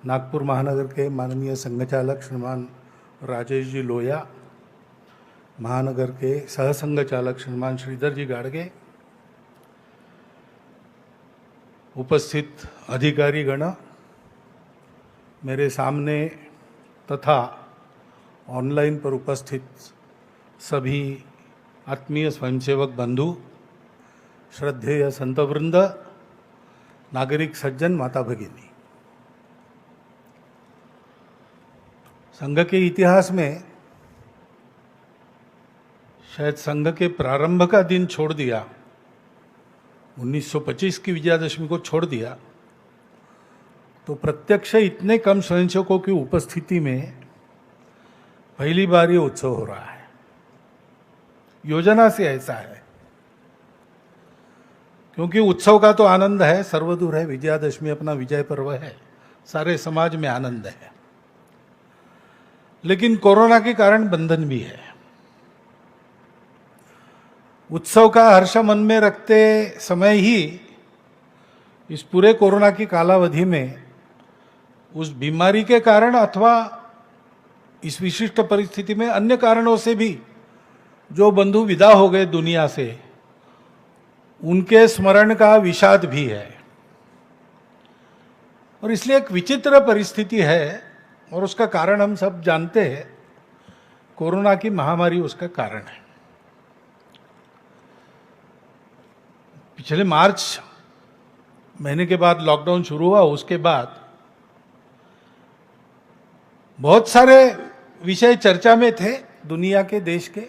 नागपुर महानगर के माननीय संघचालक श्रीमान राजेश जी लोया, महानगर के सहसंघ चालक श्रीमान श्रीधर जी गाड़गे, उपस्थित अधिकारी गण, मेरे सामने तथा ऑनलाइन पर उपस्थित सभी आत्मीय स्वयंसेवक बंधु, श्रद्धेय संतवृंद, नागरिक सज्जन, माता भगिनी, संघ के इतिहास में शायद संघ के प्रारंभ का दिन छोड़ दिया, 1925 की विजयादशमी को छोड़ दिया, तो प्रत्यक्ष इतने कम स्वयंसेवकों की उपस्थिति में पहली बार ये उत्सव हो रहा है। योजना से ऐसा है, क्योंकि उत्सव का तो आनंद है, सर्वदूर है, विजयादशमी अपना विजय पर्व है, सारे समाज में आनंद है, लेकिन कोरोना के कारण बंधन भी है। उत्सव का हर्ष मन में रखते समय ही इस पूरे कोरोना की कालावधि में उस बीमारी के कारण अथवा इस विशिष्ट परिस्थिति में अन्य कारणों से भी जो बंधु विदा हो गए दुनिया से, उनके स्मरण का विषाद भी है। और इसलिए एक विचित्र परिस्थिति है, और उसका कारण हम सब जानते हैं, कोरोना की महामारी उसका कारण है। पिछले मार्च महीने के बाद लॉकडाउन शुरू हुआ, उसके बाद बहुत सारे विषय चर्चा में थे दुनिया के, देश के,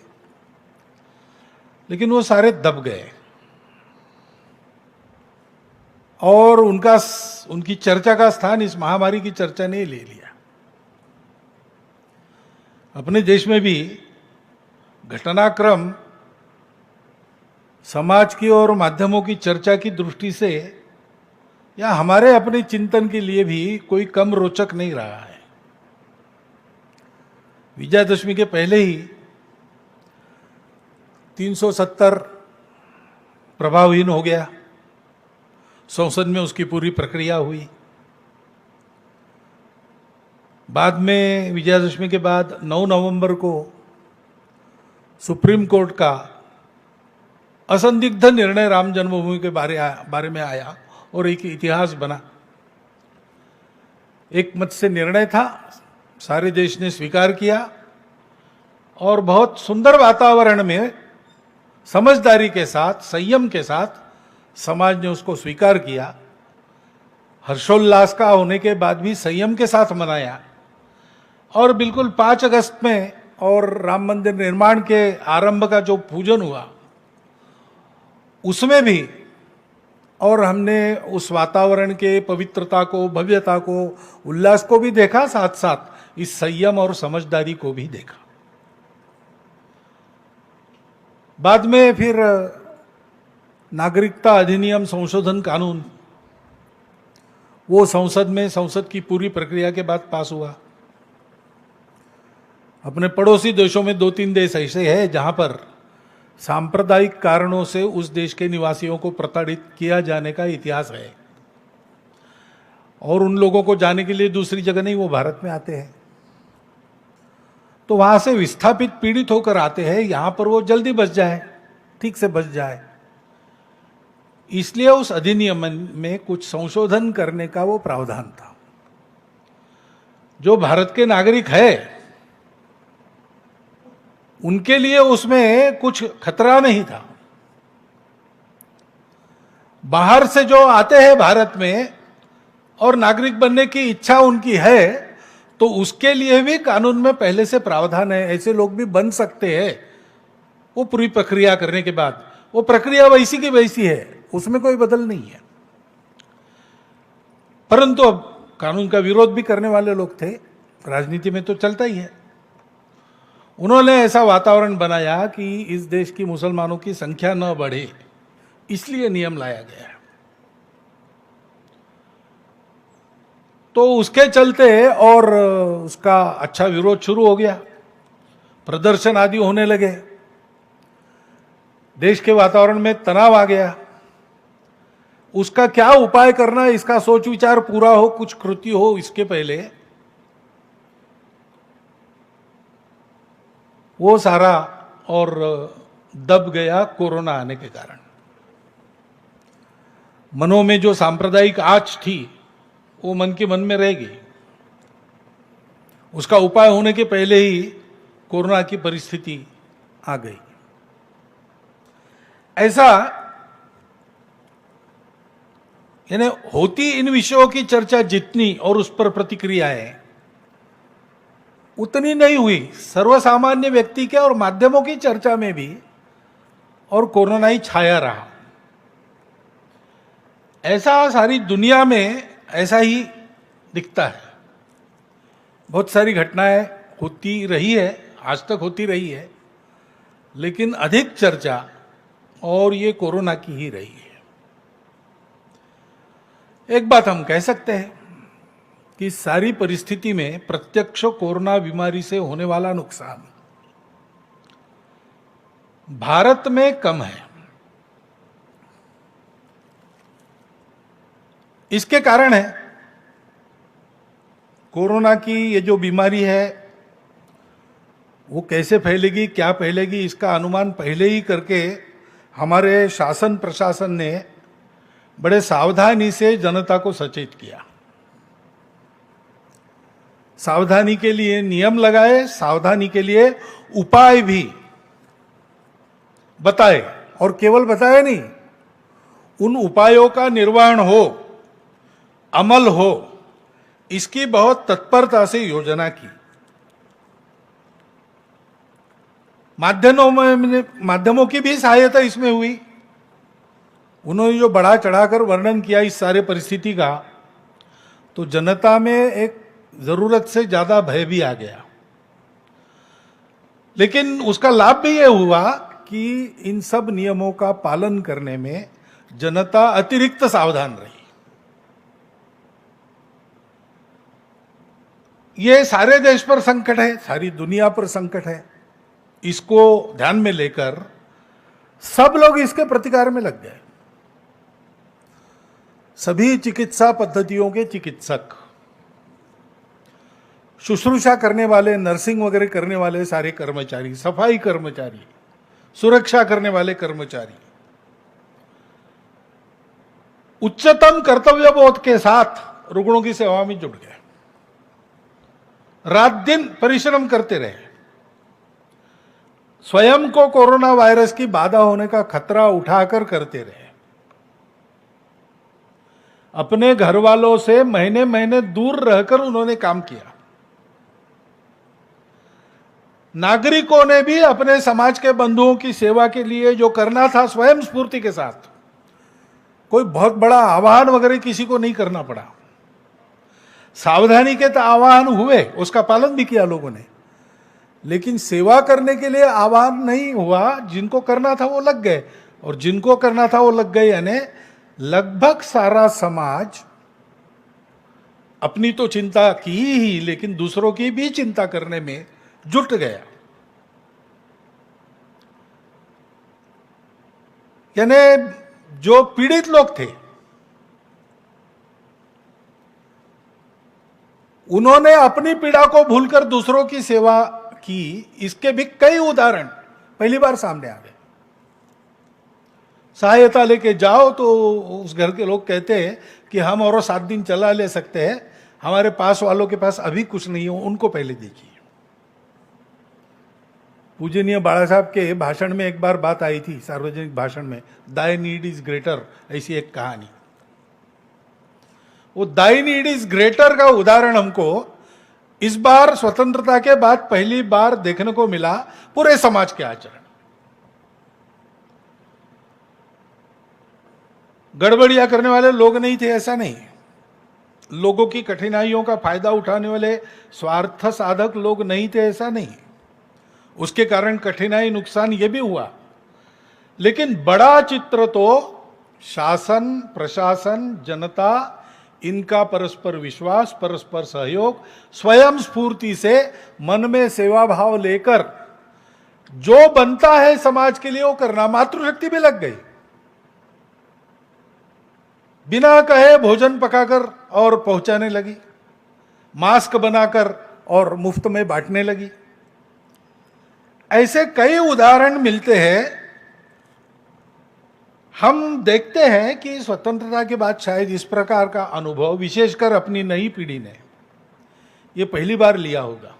लेकिन वो सारे दब गए और उनकी चर्चा का स्थान इस महामारी की चर्चा ने ले लिया। अपने देश में भी घटनाक्रम समाज की और माध्यमों की चर्चा की दृष्टि से या हमारे अपने चिंतन के लिए भी कोई कम रोचक नहीं रहा है। विजयादशमी के पहले ही 370 प्रभावहीन हो गया, संसद में उसकी पूरी प्रक्रिया हुई। बाद में विजयादशमी के बाद 9 नवंबर को सुप्रीम कोर्ट का असंदिग्ध निर्णय राम जन्मभूमि के बारे में आया और एक इतिहास बना। एक मत से निर्णय था, सारे देश ने स्वीकार किया और बहुत सुंदर वातावरण में समझदारी के साथ, संयम के साथ समाज ने उसको स्वीकार किया। हर्षोल्लास का होने के बाद भी संयम के साथ मनाया और बिल्कुल 5 अगस्त में और राम मंदिर निर्माण के आरंभ का जो पूजन हुआ उसमें भी, और हमने उस वातावरण के पवित्रता को, भव्यता को, उल्लास को भी देखा, साथ साथ इस संयम और समझदारी को भी देखा। बाद में फिर नागरिकता अधिनियम संशोधन कानून, वो संसद की पूरी प्रक्रिया के बाद पास हुआ। अपने पड़ोसी देशों में 2-3 देश ऐसे हैं जहां पर सांप्रदायिक कारणों से उस देश के निवासियों को प्रताड़ित किया जाने का इतिहास है, और उन लोगों को जाने के लिए दूसरी जगह नहीं, वो भारत में आते हैं। तो वहां से विस्थापित, पीड़ित होकर आते हैं, यहां पर वो जल्दी बच जाए, ठीक से बच जाए, इसलिए उस अधिनियम में कुछ संशोधन करने का वो प्रावधान था। जो भारत के नागरिक है उनके लिए उसमें कुछ खतरा नहीं था। बाहर से जो आते हैं भारत में और नागरिक बनने की इच्छा उनकी है, तो उसके लिए भी कानून में पहले से प्रावधान है, ऐसे लोग भी बन सकते हैं। वो पूरी प्रक्रिया करने के बाद, वो प्रक्रिया वैसी की वैसी है, उसमें कोई बदल नहीं है। परंतु अब कानून का विरोध भी करने वाले लोग थे, राजनीति में तो चलता ही है। उन्होंने ऐसा वातावरण बनाया कि इस देश की मुसलमानों की संख्या न बढ़े, इसलिए नियम लाया गया है। तो उसके चलते और उसका अच्छा विरोध शुरू हो गया, प्रदर्शन आदि होने लगे, देश के वातावरण में तनाव आ गया। उसका क्या उपाय करना, इसका सोच विचार पूरा हो, कुछ कृति हो, इसके पहले वो सारा और दब गया कोरोना आने के कारण। मनों में जो सांप्रदायिक आंच थी वो मन के मन में रह गई। उसका उपाय होने के पहले ही कोरोना की परिस्थिति आ गई। ऐसा यानी होती इन विषयों की चर्चा जितनी और उस पर प्रतिक्रियाएं उतनी नहीं हुई सर्वसामान्य व्यक्ति के और माध्यमों की चर्चा में भी, और कोरोना ही छाया रहा। ऐसा सारी दुनिया में ऐसा ही दिखता है। बहुत सारी घटनाएं होती रही है, आज तक होती रही है, लेकिन अधिक चर्चा और ये कोरोना की ही रही है। एक बात हम कह सकते हैं कि सारी परिस्थिति में प्रत्यक्ष कोरोना बीमारी से होने वाला नुकसान भारत में कम है। इसके कारण है कोरोना की ये जो बीमारी है वो कैसे फैलेगी, क्या फैलेगी, इसका अनुमान पहले ही करके हमारे शासन प्रशासन ने बड़े सावधानी से जनता को सचेत किया। सावधानी के लिए नियम लगाए, सावधानी के लिए उपाय भी बताए, और केवल बताए नहीं, उन उपायों का निर्वहन हो, अमल हो, इसकी बहुत तत्परता से योजना की। माध्यमों की भी सहायता इसमें हुई। उन्होंने जो बढ़ा चढ़ाकर वर्णन किया इस सारे परिस्थिति का, तो जनता में एक जरूरत से ज्यादा भय भी आ गया। लेकिन उसका लाभ भी यह हुआ कि इन सब नियमों का पालन करने में जनता अतिरिक्त सावधान रही। ये सारे देश पर संकट है, सारी दुनिया पर संकट है। इसको ध्यान में लेकर सब लोग इसके प्रतिकार में लग गए। सभी चिकित्सा पद्धतियों के चिकित्सक, शुश्रूषा करने वाले, नर्सिंग वगैरह करने वाले सारे कर्मचारी, सफाई कर्मचारी, सुरक्षा करने वाले कर्मचारी उच्चतम कर्तव्य बोध के साथ रुग्णों की सेवा में जुट गए। रात दिन परिश्रम करते रहे। स्वयं को कोरोना वायरस की बाधा होने का खतरा उठाकर करते रहे। अपने घर वालों से महीने महीने दूर रहकर उन्होंने काम किया। नागरिकों ने भी अपने समाज के बंधुओं की सेवा के लिए जो करना था स्वयं स्फूर्ति के साथ, कोई बहुत बड़ा आह्वान वगैरह किसी को नहीं करना पड़ा। सावधानी के तो आह्वान हुए, उसका पालन भी किया लोगों ने, लेकिन सेवा करने के लिए आह्वान नहीं हुआ। जिनको करना था वो लग गए, और जिनको करना था वो लग गए, यानी लगभग सारा समाज अपनी तो चिंता की ही, लेकिन दूसरों की भी चिंता करने में जुट गया। यानी जो पीड़ित लोग थे उन्होंने अपनी पीड़ा को भूलकर दूसरों की सेवा की। इसके भी कई उदाहरण पहली बार सामने आ गए। सहायता लेके जाओ तो उस घर के लोग कहते हैं कि हम और 7 दिन चला ले सकते हैं, हमारे पास वालों के पास अभी कुछ नहीं हो, उनको पहले देखिए। पूजनीय बाला साहब के भाषण में एक बार बात आई थी, सार्वजनिक भाषण में, दाई नीड इज ग्रेटर, ऐसी एक कहानी। वो दाई नीड इज ग्रेटर का उदाहरण हमको इस बार स्वतंत्रता के बाद पहली बार देखने को मिला पूरे समाज के आचरण। गड़बड़ियां करने वाले लोग नहीं थे, ऐसा नहीं। लोगों की कठिनाइयों का फायदा उठाने वाले स्वार्थ साधक लोग नहीं थे, ऐसा नहीं। उसके कारण कठिनाई, नुकसान ये भी हुआ, लेकिन बड़ा चित्र तो शासन, प्रशासन, जनता, इनका परस्पर विश्वास, परस्पर सहयोग, स्वयं स्फूर्ति से मन में सेवा भाव लेकर जो बनता है समाज के लिए वो करना। मातृशक्ति भी लग गई। बिना कहे भोजन पकाकर और पहुंचाने लगी, मास्क बनाकर और मुफ्त में बांटने लगी। ऐसे कई उदाहरण मिलते हैं। हम देखते हैं कि स्वतंत्रता के बाद शायद इस प्रकार का अनुभव विशेषकर अपनी नई पीढ़ी ने ये पहली बार लिया होगा।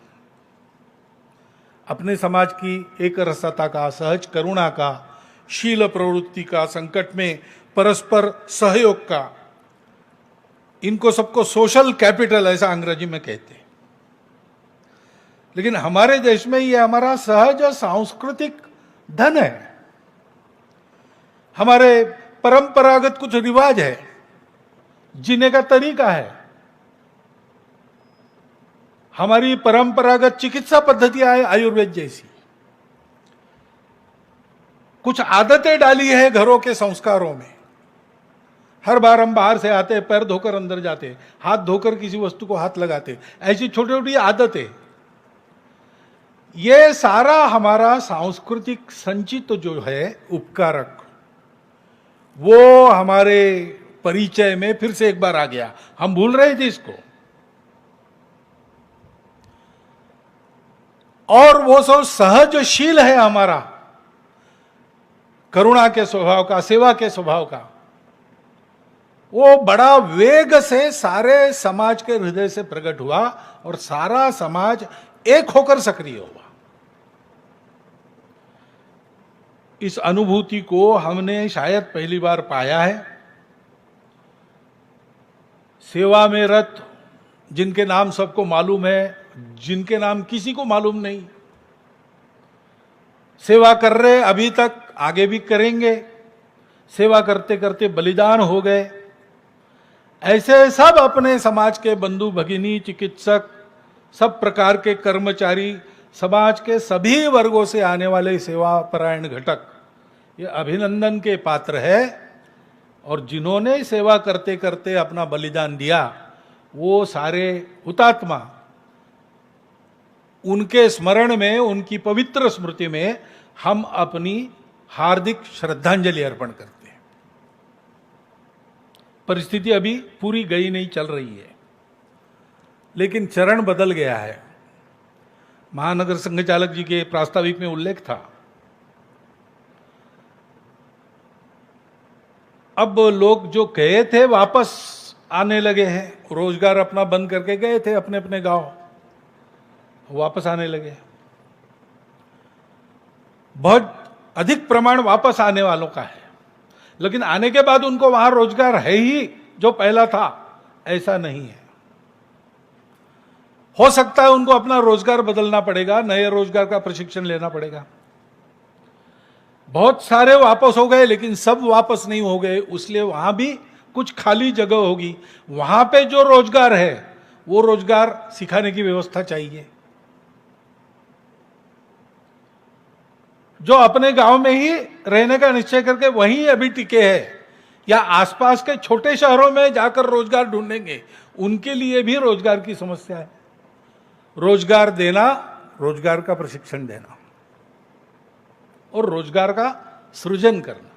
अपने समाज की एक रसता का, सहज करुणा का, शील प्रवृत्ति का, संकट में परस्पर सहयोग का, इनको सबको सोशल कैपिटल ऐसा अंग्रेजी में कहते हैं। लेकिन हमारे देश में ये हमारा सहज सांस्कृतिक धन है, हमारे परंपरागत कुछ रिवाज है, जीने का तरीका है, हमारी परंपरागत चिकित्सा पद्धतियां है आयुर्वेद जैसी, कुछ आदतें डाली है घरों के संस्कारों में। हर बार हम बाहर से आते, पैर धोकर अंदर जाते, हाथ धोकर किसी वस्तु को हाथ लगाते, ऐसी छोटी छोटी आदतें, ये सारा हमारा सांस्कृतिक संचित जो है उपकारक, वो हमारे परिचय में फिर से एक बार आ गया। हम भूल रहे थे इसको। और वो सब सहजशील है हमारा, करुणा के स्वभाव का, सेवा के स्वभाव का, वो बड़ा वेग से सारे समाज के हृदय से प्रकट हुआ और सारा समाज एक होकर सक्रिय हुआ। इस अनुभूति को हमने शायद पहली बार पाया है। सेवा में रत जिनके नाम सबको मालूम है, जिनके नाम किसी को मालूम नहीं, सेवा कर रहे अभी तक, आगे भी करेंगे, सेवा करते करते बलिदान हो गए, ऐसे सब अपने समाज के बंधु भगिनी, चिकित्सक, सब प्रकार के कर्मचारी, समाज के सभी वर्गों से आने वाले सेवा परायण घटक ये अभिनंदन के पात्र है। और जिन्होंने सेवा करते करते अपना बलिदान दिया, वो सारे हुतात्मा, उनके स्मरण में, उनकी पवित्र स्मृति में हम अपनी हार्दिक श्रद्धांजलि अर्पण करते हैं। परिस्थिति अभी पूरी गई नहीं, चल रही है, लेकिन चरण बदल गया है। महानगर संघ चालक जी के प्रास्ताविक में उल्लेख था, अब लोग जो गए थे वापस आने लगे हैं, रोजगार अपना बंद करके गए थे अपने अपने गांव, वापस आने लगे। बहुत अधिक प्रमाण वापस आने वालों का है, लेकिन आने के बाद उनको वहां रोजगार है ही जो पहला था, ऐसा नहीं है। हो सकता है उनको अपना रोजगार बदलना पड़ेगा, नए रोजगार का प्रशिक्षण लेना पड़ेगा। बहुत सारे वापस हो गए, लेकिन सब वापस नहीं हो गए, इसलिए वहां भी कुछ खाली जगह होगी। वहां पे जो रोजगार है वो रोजगार सिखाने की व्यवस्था चाहिए। जो अपने गांव में ही रहने का निश्चय करके वहीं अभी टिके हैं या आसपास के छोटे शहरों में जाकर रोजगार ढूंढेंगे, उनके लिए भी रोजगार की समस्या है। रोजगार देना, रोजगार का प्रशिक्षण देना और रोजगार का सृजन करना,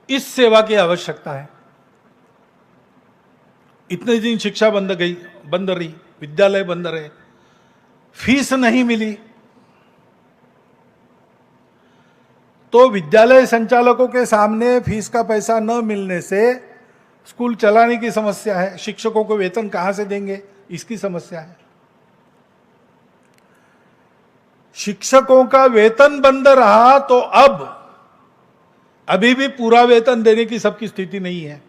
इस सेवा की आवश्यकता है। इतने दिन शिक्षा बंद रही, विद्यालय बंद रहे, फीस नहीं मिली, तो विद्यालय संचालकों के सामने फीस का पैसा न मिलने से स्कूल चलाने की समस्या है। शिक्षकों को वेतन कहां से देंगे, इसकी समस्या है। शिक्षकों का वेतन बंद रहा तो अब अभी भी पूरा वेतन देने की सबकी स्थिति नहीं है,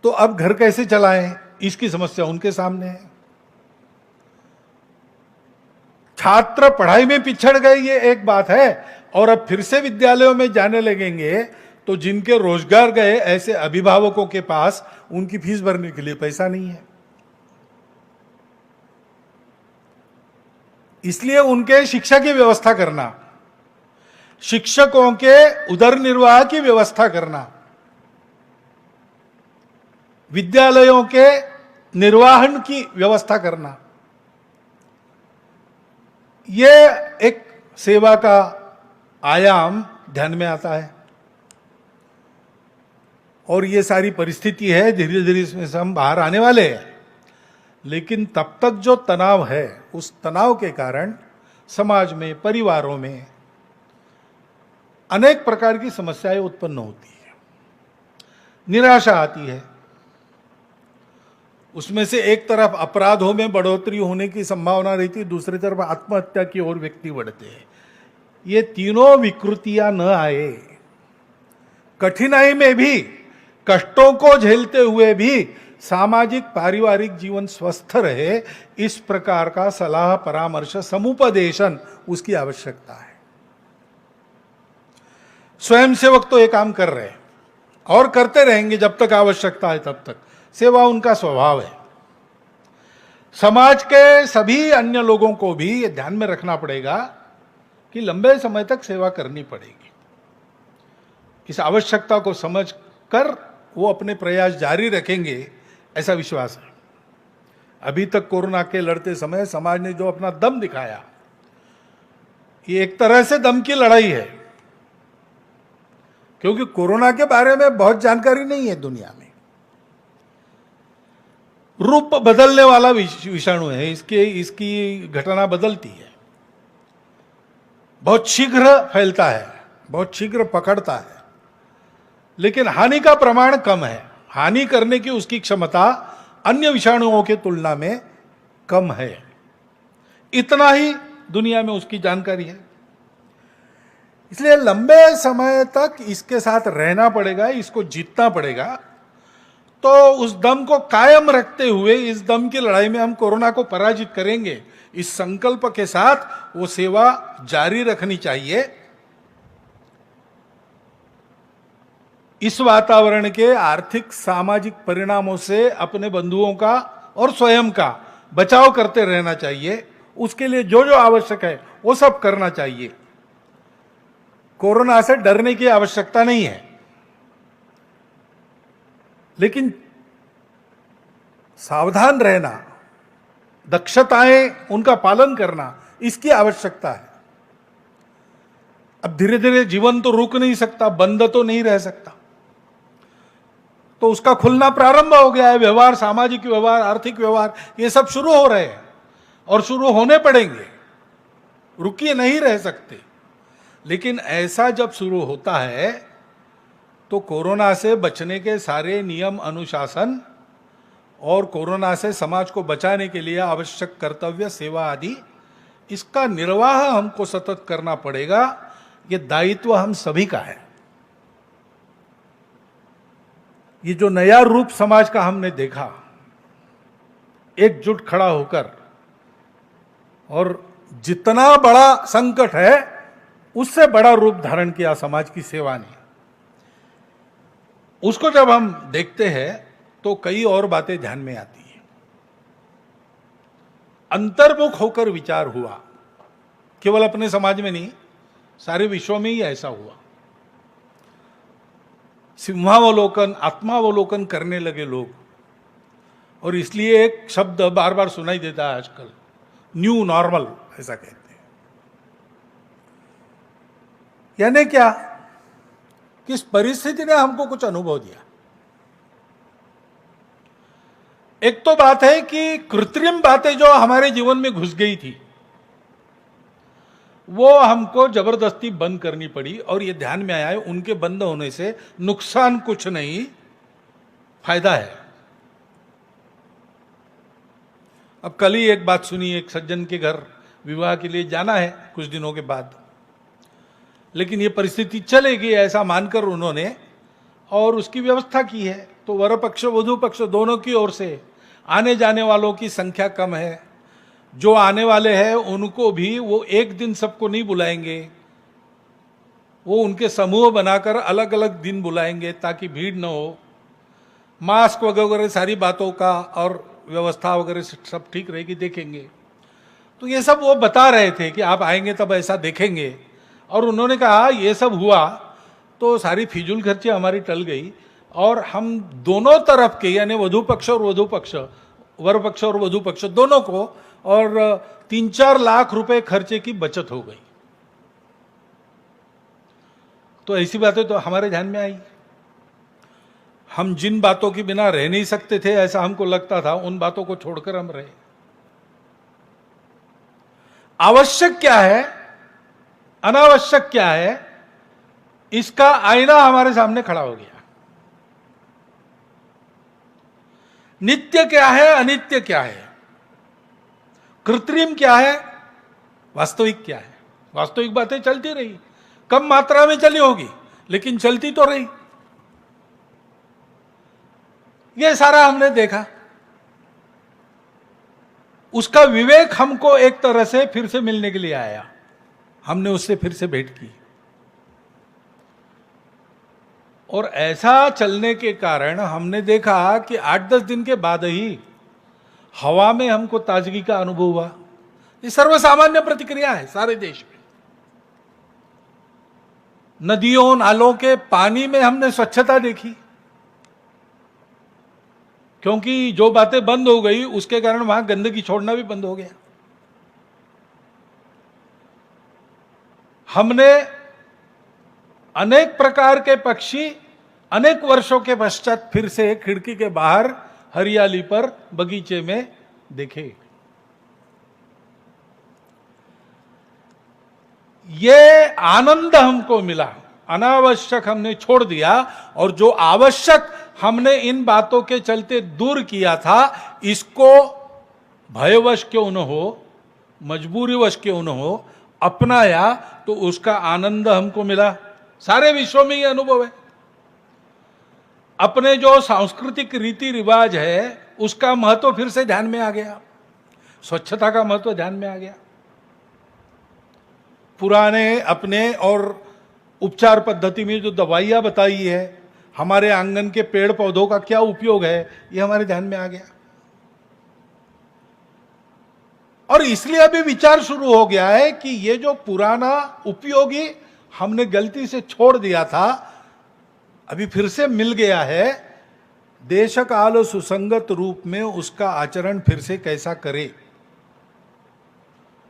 तो अब घर कैसे चलाएं, इसकी समस्या उनके सामने है। छात्र पढ़ाई में पिछड़ गए, ये एक बात है, और अब फिर से विद्यालयों में जाने लगेंगे तो जिनके रोजगार गए ऐसे अभिभावकों के पास उनकी फीस भरने के लिए पैसा नहीं है, इसलिए उनके शिक्षा की व्यवस्था करना, शिक्षकों के उदर निर्वाह की व्यवस्था करना, विद्यालयों के निर्वहन की व्यवस्था करना, ये एक सेवा का आयाम ध्यान में आता है। और ये सारी परिस्थिति है, धीरे धीरे इसमें से हम बाहर आने वाले हैं। लेकिन तब तक जो तनाव है, उस तनाव के कारण समाज में, परिवारों में अनेक प्रकार की समस्याएं उत्पन्न होती है, निराशा आती है। उसमें से एक तरफ अपराधों में बढ़ोतरी होने की संभावना रहती है, दूसरी तरफ आत्महत्या की ओर व्यक्ति बढ़ते हैं। ये तीनों विकृतियां न आए, कठिनाई में भी, कष्टों को झेलते हुए भी सामाजिक पारिवारिक जीवन स्वस्थ रहे, इस प्रकार का सलाह परामर्श समुपदेशन उसकी आवश्यकता है। स्वयंसेवक तो ये काम कर रहे हैं और करते रहेंगे जब तक आवश्यकता है, तब तक सेवा उनका स्वभाव है। समाज के सभी अन्य लोगों को भी ये ध्यान में रखना पड़ेगा कि लंबे समय तक सेवा करनी पड़ेगी। इस आवश्यकता को समझकर वो अपने प्रयास जारी रखेंगे, ऐसा विश्वास है। अभी तक कोरोना के लड़ते समय समाज ने जो अपना दम दिखाया, ये एक तरह से दम की लड़ाई है, क्योंकि कोरोना के बारे में बहुत जानकारी नहीं है दुनिया में। रूप बदलने वाला विषाणु है, इसकी घटना बदलती है, बहुत शीघ्र फैलता है, बहुत शीघ्र पकड़ता है, लेकिन हानि का प्रमाण कम है। हानि करने की उसकी क्षमता अन्य विषाणुओं के तुलना में कम है। इतना ही दुनिया में उसकी जानकारी है। इसलिए लंबे समय तक इसके साथ रहना पड़ेगा, इसको जीतना पड़ेगा। तो उस दम को कायम रखते हुए इस दम की लड़ाई में हम कोरोना को पराजित करेंगे, इस संकल्प के साथ वो सेवा जारी रखनी चाहिए। इस वातावरण के आर्थिक सामाजिक परिणामों से अपने बंधुओं का और स्वयं का बचाव करते रहना चाहिए। उसके लिए जो जो आवश्यक है वो सब करना चाहिए। कोरोना से डरने की आवश्यकता नहीं है, लेकिन सावधान रहना, दक्षताएं उनका पालन करना, इसकी आवश्यकता है। अब धीरे धीरे जीवन तो रुक नहीं सकता, बंद तो नहीं रह सकता, तो उसका खुलना प्रारंभ हो गया है। व्यवहार, सामाजिक व्यवहार, आर्थिक व्यवहार, ये सब शुरू हो रहे हैं और शुरू होने पड़ेंगे, रुकिए नहीं रह सकते। लेकिन ऐसा जब शुरू होता है तो कोरोना से बचने के सारे नियम अनुशासन और कोरोना से समाज को बचाने के लिए आवश्यक कर्तव्य, सेवा आदि, इसका निर्वाह हमको सतत करना पड़ेगा। ये दायित्व हम सभी का है। ये जो नया रूप समाज का हमने देखा, एकजुट खड़ा होकर, और जितना बड़ा संकट है उससे बड़ा रूप धारण किया समाज की सेवा ने, उसको जब हम देखते हैं तो कई और बातें ध्यान में आती हैं। अंतर्मुख होकर विचार हुआ, केवल अपने समाज में नहीं, सारे विश्व में ही ऐसा हुआ। सिंहावलोकन, आत्मावलोकन करने लगे लोग, और इसलिए एक शब्द बार बार सुनाई देता है आजकल, न्यू नॉर्मल, ऐसा कहते हैं। यानी क्या? किस परिस्थिति ने हमको कुछ अनुभव दिया। एक तो बात है कि कृत्रिम बातें जो हमारे जीवन में घुस गई थी, वो हमको जबरदस्ती बंद करनी पड़ी, और ये ध्यान में आया है उनके बंद होने से नुकसान कुछ नहीं, फायदा है। अब कल ही एक बात सुनी, एक सज्जन के घर विवाह के लिए जाना है कुछ दिनों के बाद, लेकिन ये परिस्थिति चलेगी ऐसा मानकर उन्होंने और उसकी व्यवस्था की है। तो वर पक्ष वधू पक्ष दोनों की ओर से आने जाने वालों की संख्या कम है। जो आने वाले हैं उनको भी वो एक दिन सबको नहीं बुलाएंगे, वो उनके समूह बनाकर अलग अलग दिन बुलाएंगे ताकि भीड़ न हो। मास्क वगैरह सारी बातों का और व्यवस्था वगैरह सब ठीक रहेगी, देखेंगे। तो ये सब वो बता रहे थे कि आप आएंगे तब ऐसा देखेंगे। और उन्होंने कहा ये सब हुआ तो सारी फिजूल खर्ची हमारी टल गई, और हम दोनों तरफ के, यानी वधू पक्ष और वधू पक्ष, वर पक्ष और वधू पक्ष दोनों को, और 3-4 लाख रुपए खर्चे की बचत हो गई। तो ऐसी बातें तो हमारे ध्यान में आई। हम जिन बातों के बिना रह नहीं सकते थे, ऐसा हमको लगता था, उन बातों को छोड़कर हम रहे। आवश्यक क्या है, अनावश्यक क्या है, इसका आईना हमारे सामने खड़ा हो गया। नित्य क्या है, अनित्य क्या है, कृत्रिम क्या है, वास्तविक क्या है। वास्तविक बातें चलती रही, कम मात्रा में चली होगी, लेकिन चलती तो रही। ये सारा हमने देखा। उसका विवेक हमको एक तरह से फिर से मिलने के लिए आया, हमने उससे फिर से भेंट की। और ऐसा चलने के कारण हमने देखा कि 8-10 दिन के बाद ही हवा में हमको ताजगी का अनुभव हुआ। ये सर्वसामान्य प्रतिक्रिया है सारे देश में। नदियों नालों के पानी में हमने स्वच्छता देखी, क्योंकि जो बातें बंद हो गई उसके कारण वहां गंदगी छोड़ना भी बंद हो गया। हमने अनेक प्रकार के पक्षी अनेक वर्षों के पश्चात फिर से खिड़की के बाहर हरियाली पर बगीचे में देखे। ये आनंद हमको मिला, अनावश्यक हमने छोड़ दिया, और जो आवश्यक हमने इन बातों के चलते दूर किया था, इसको भयवश क्यों न हो, मजबूरीवश क्यों न हो, अपनाया तो उसका आनंद हमको मिला। सारे विश्व में ये अनुभव है। अपने जो सांस्कृतिक रीति रिवाज है उसका महत्व फिर से ध्यान में आ गया, स्वच्छता का महत्व ध्यान में आ गया। पुराने अपने और उपचार पद्धति में जो दवाइयां बताई है, हमारे आंगन के पेड़ पौधों का क्या उपयोग है, ये हमारे ध्यान में आ गया। और इसलिए अभी विचार शुरू हो गया है कि ये जो पुराना उपयोगी हमने गलती से छोड़ दिया था, अभी फिर से मिल गया है। देश काल सुसंगत रूप में उसका आचरण फिर से कैसा करे,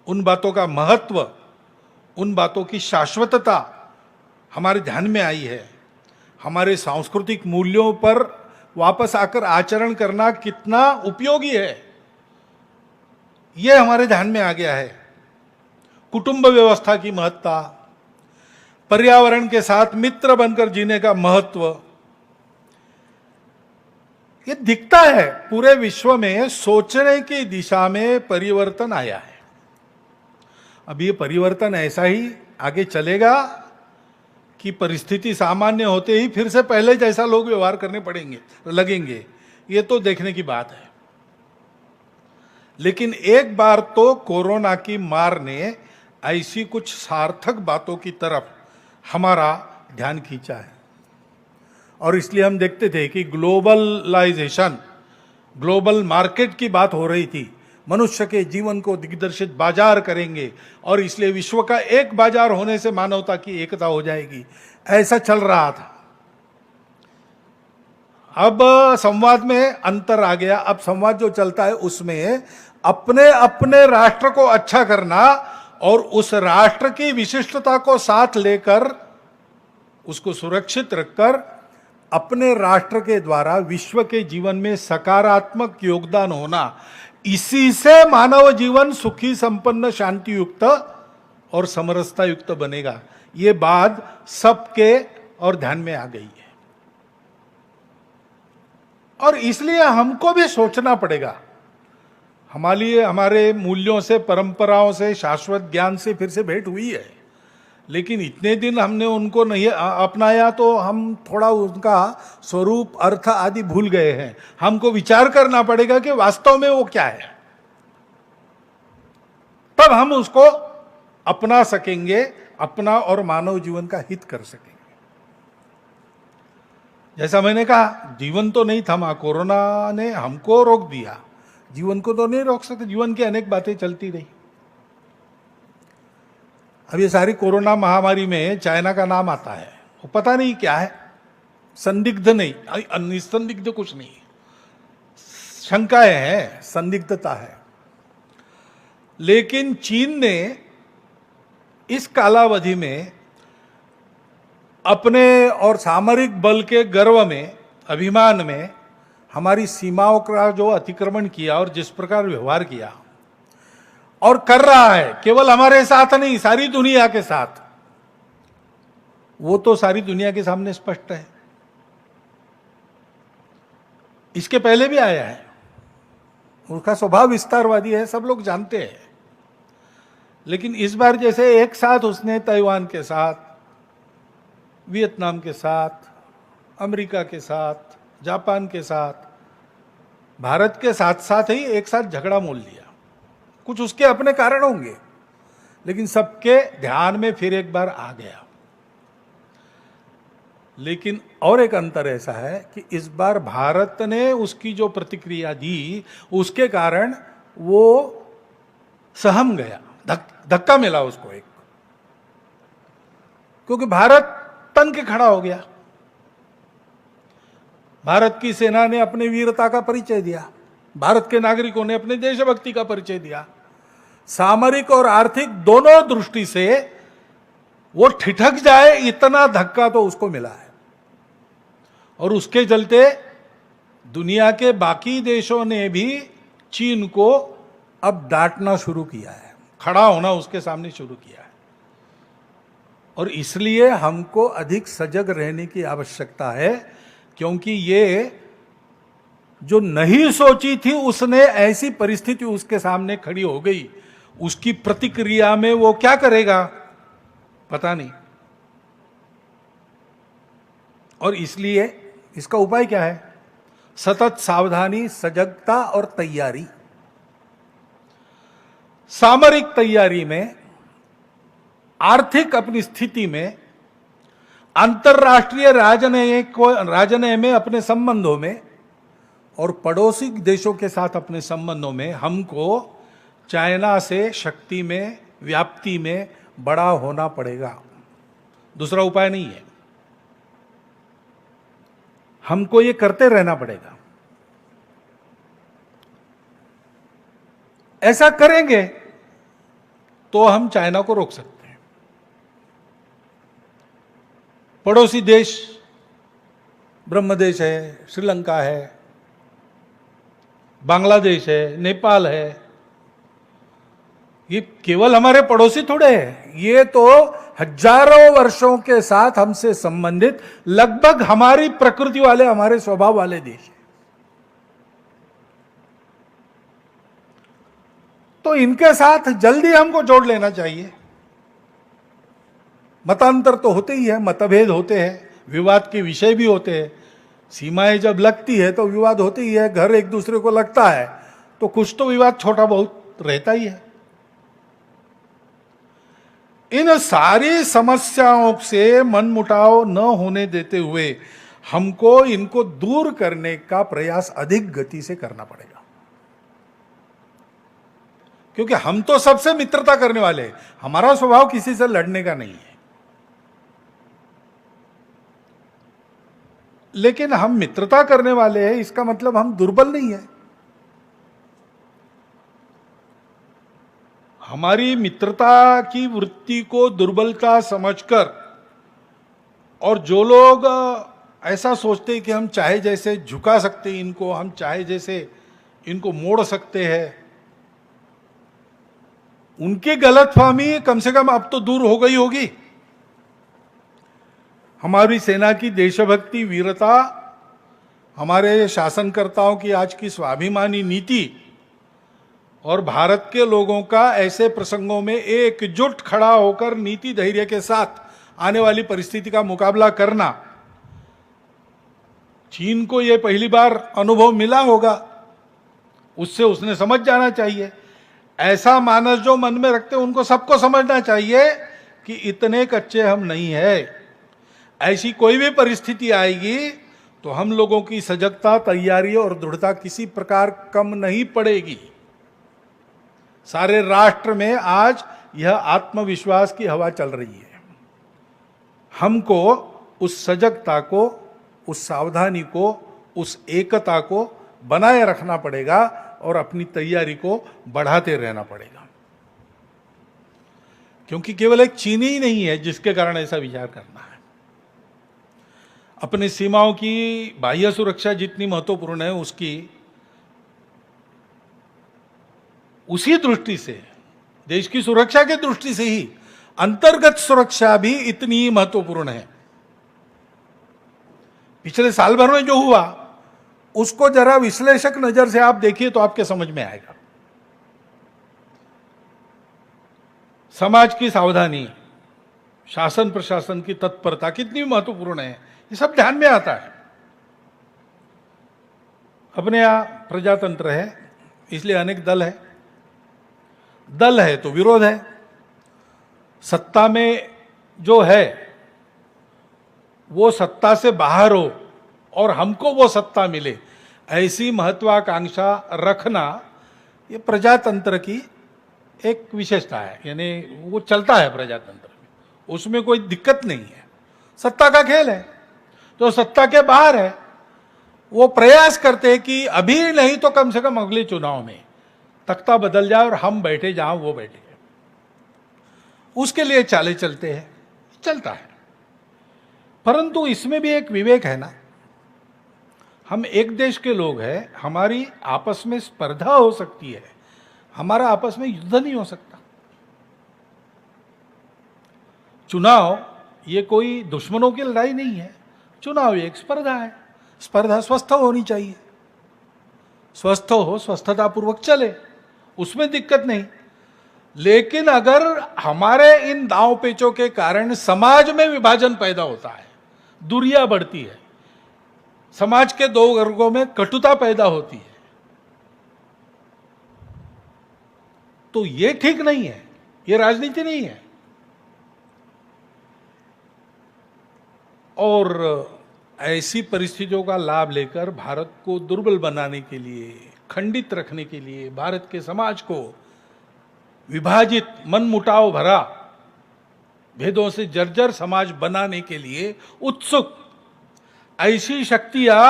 उन बातों का महत्व, उन बातों की शाश्वतता हमारे ध्यान में आई है। हमारे सांस्कृतिक मूल्यों पर वापस आकर आचरण करना कितना उपयोगी है, यह हमारे ध्यान में आ गया है। कुटुंब व्यवस्था की महत्ता, पर्यावरण के साथ मित्र बनकर जीने का महत्व, ये दिखता है पूरे विश्व में। सोचने की दिशा में परिवर्तन आया है। अब ये परिवर्तन ऐसा ही आगे चलेगा कि परिस्थिति सामान्य होते ही फिर से पहले जैसा लोग व्यवहार करने पड़ेंगे लगेंगे, ये तो देखने की बात है। लेकिन एक बार तो कोरोना की मार ने ऐसी कुछ सार्थक बातों की तरफ हमारा ध्यान खींचा है। और इसलिए हम देखते थे कि ग्लोबलाइजेशन, ग्लोबल मार्केट की बात हो रही थी। मनुष्य के जीवन को दिग्दर्शित बाजार करेंगे, और इसलिए विश्व का एक बाजार होने से मानवता की एकता हो जाएगी, ऐसा चल रहा था। अब संवाद में अंतर आ गया। अब संवाद जो चलता है उसमें अपने अपने राष्ट्र को अच्छा करना और उस राष्ट्र की विशिष्टता को साथ लेकर उसको सुरक्षित रखकर अपने राष्ट्र के द्वारा विश्व के जीवन में सकारात्मक योगदान होना, इसी से मानव जीवन सुखी, संपन्न, शांति युक्त और समरसता युक्त बनेगा। ये बात सबके और ध्यान में आ गई है। और इसलिए हमको भी सोचना पड़ेगा। हमारे मूल्यों से, परंपराओं से, शाश्वत ज्ञान से फिर से भेंट हुई है, लेकिन इतने दिन हमने उनको नहीं अपनाया तो हम थोड़ा उनका स्वरूप, अर्थ आदि भूल गए हैं। हमको विचार करना पड़ेगा कि वास्तव में वो क्या है, तब हम उसको अपना सकेंगे, अपना और मानव जीवन का हित कर सकेंगे। जैसा मैंने कहा, जीवन तो नहीं थमा, कोरोना ने हमको रोक दिया, जीवन को तो नहीं रोक सकते। जीवन की अनेक बातें चलती रही। अब ये सारी कोरोना महामारी में चाइना का नाम आता है, वो पता नहीं क्या है, संदिग्ध नहीं, निसंदिग्ध कुछ नहीं, शंकाएं हैं, संदिग्धता है। लेकिन चीन ने इस कालावधि में अपने और सामरिक बल के गर्व में अभिमान में हमारी सीमाओं का जो अतिक्रमण किया और जिस प्रकार व्यवहार किया और कर रहा है, केवल हमारे साथ नहीं, सारी दुनिया के साथ, वो तो सारी दुनिया के सामने स्पष्ट है। इसके पहले भी आया है, उसका स्वभाव विस्तारवादी है, सब लोग जानते हैं। लेकिन इस बार जैसे एक साथ उसने ताइवान के साथ, वियतनाम के साथ, अमेरिका के साथ, जापान के साथ, भारत के साथ साथ ही एक साथ झगड़ा मोल लिया। कुछ उसके अपने कारण होंगे, लेकिन सबके ध्यान में फिर एक बार आ गया। लेकिन और एक अंतर ऐसा है कि इस बार भारत ने उसकी जो प्रतिक्रिया दी, उसके कारण वो सहम गया, धक्का मिला उसको एक, क्योंकि भारत तन के खड़ा हो गया। भारत की सेना ने अपने वीरता का परिचय दिया, भारत के नागरिकों ने अपने देशभक्ति का परिचय दिया। सामरिक और आर्थिक दोनों दृष्टि से वो ठिठक जाए इतना धक्का तो उसको मिला है। और उसके चलते दुनिया के बाकी देशों ने भी चीन को अब डांटना शुरू किया है, खड़ा होना उसके सामने शुरू किया है। और इसलिए हमको अधिक सजग रहने की आवश्यकता है, क्योंकि ये जो नहीं सोची थी उसने ऐसी परिस्थिति उसके सामने खड़ी हो गई, उसकी प्रतिक्रिया में वो क्या करेगा पता नहीं। और इसलिए इसका उपाय क्या है? सतत सावधानी, सजगता और तैयारी। सामरिक तैयारी में, आर्थिक अपनी स्थिति में, अंतर्राष्ट्रीय राजनय में, अपने संबंधों में और पड़ोसी देशों के साथ अपने संबंधों में हमको चाइना से शक्ति में, व्याप्ति में बड़ा होना पड़ेगा। दूसरा उपाय नहीं है, हमको ये करते रहना पड़ेगा। ऐसा करेंगे तो हम चाइना को रोक सकते हैं। पड़ोसी देश ब्रह्मदेश है, श्रीलंका है, बांग्लादेश है, नेपाल है, ये केवल हमारे पड़ोसी थोड़े हैं, ये तो हजारों वर्षों के साथ हमसे संबंधित, लगभग हमारी प्रकृति वाले, हमारे स्वभाव वाले देश हैं। तो इनके साथ जल्दी हमको जोड़ लेना चाहिए। मतांतर तो होते ही है, मतभेद होते हैं, विवाद के विषय भी होते हैं। सीमाएं जब लगती है तो विवाद होते ही है, घर एक दूसरे को लगता है तो कुछ तो विवाद छोटा बहुत रहता ही है। इन सारी समस्याओं से मनमुटाव न होने देते हुए हमको इनको दूर करने का प्रयास अधिक गति से करना पड़ेगा, क्योंकि हम तो सबसे मित्रता करने वाले हैं। हमारा स्वभाव किसी से लड़ने का नहीं है, लेकिन हम मित्रता करने वाले हैं, इसका मतलब हम दुर्बल नहीं है। हमारी मित्रता की वृत्ति को दुर्बलता समझकर, और जो लोग ऐसा सोचते हैं कि हम चाहे जैसे झुका सकते हैं इनको, हम चाहे जैसे इनको मोड़ सकते हैं, उनकी गलतफहमी कम से कम अब तो दूर हो गई होगी। हमारी सेना की देशभक्ति, वीरता, हमारे शासनकर्ताओं की आज की स्वाभिमानी नीति और भारत के लोगों का ऐसे प्रसंगों में एकजुट खड़ा होकर नीति धैर्य के साथ आने वाली परिस्थिति का मुकाबला करना, चीन को यह पहली बार अनुभव मिला होगा, उससे उसने समझ जाना चाहिए। ऐसा मानस जो मन में रखते उनको सबको समझना चाहिए कि इतने कच्चे हम नहीं है। ऐसी कोई भी परिस्थिति आएगी तो हम लोगों की सजगता, तैयारी और दृढ़ता किसी प्रकार कम नहीं पड़ेगी। सारे राष्ट्र में आज यह आत्मविश्वास की हवा चल रही है। हमको उस सजगता को, उस सावधानी को, उस एकता को बनाए रखना पड़ेगा और अपनी तैयारी को बढ़ाते रहना पड़ेगा, क्योंकि केवल एक चीनी ही नहीं है जिसके कारण ऐसा विचार करना है। अपनी सीमाओं की बाह्य सुरक्षा जितनी महत्वपूर्ण है, उसी दृष्टि से, देश की सुरक्षा की दृष्टि से ही अंतर्गत सुरक्षा भी इतनी महत्वपूर्ण है। पिछले साल भर में जो हुआ उसको जरा विश्लेषक नजर से आप देखिए तो आपके समझ में आएगा। समाज की सावधानी, शासन प्रशासन की तत्परता कितनी महत्वपूर्ण है, ये सब ध्यान में आता है। अपने यहां प्रजातंत्र है, इसलिए अनेक दल है। दल है तो विरोध है। सत्ता में जो है वो सत्ता से बाहर हो और हमको वो सत्ता मिले, ऐसी महत्वाकांक्षा रखना ये प्रजातंत्र की एक विशेषता है। यानी वो चलता है प्रजातंत्र में, उसमें कोई दिक्कत नहीं है। सत्ता का खेल है, तो सत्ता के बाहर है वो प्रयास करते हैं कि अभी नहीं तो कम से कम अगले चुनाव में तख्ता बदल जाए और हम बैठे जहां वो बैठे। उसके लिए चाले चलते हैं, चलता है। परंतु इसमें भी एक विवेक है ना। हम एक देश के लोग हैं, हमारी आपस में स्पर्धा हो सकती है, हमारा आपस में युद्ध नहीं हो सकता। चुनाव ये कोई दुश्मनों की लड़ाई नहीं है, चुनाव एक स्पर्धा है। स्पर्धा स्वस्थ होनी चाहिए, स्वस्थ हो, स्वस्थता पूर्वक चले, उसमें दिक्कत नहीं। लेकिन अगर हमारे इन दांव पेचों के कारण समाज में विभाजन पैदा होता है, दूरियां बढ़ती है, समाज के दो वर्गों में कटुता पैदा होती है, तो ये ठीक नहीं है, ये राजनीति नहीं है। और ऐसी परिस्थितियों का लाभ लेकर भारत को दुर्बल बनाने के लिए, खंडित रखने के लिए, भारत के समाज को विभाजित, मनमुटाव भरा, भेदों से जर्जर समाज बनाने के लिए उत्सुक ऐसी शक्तियां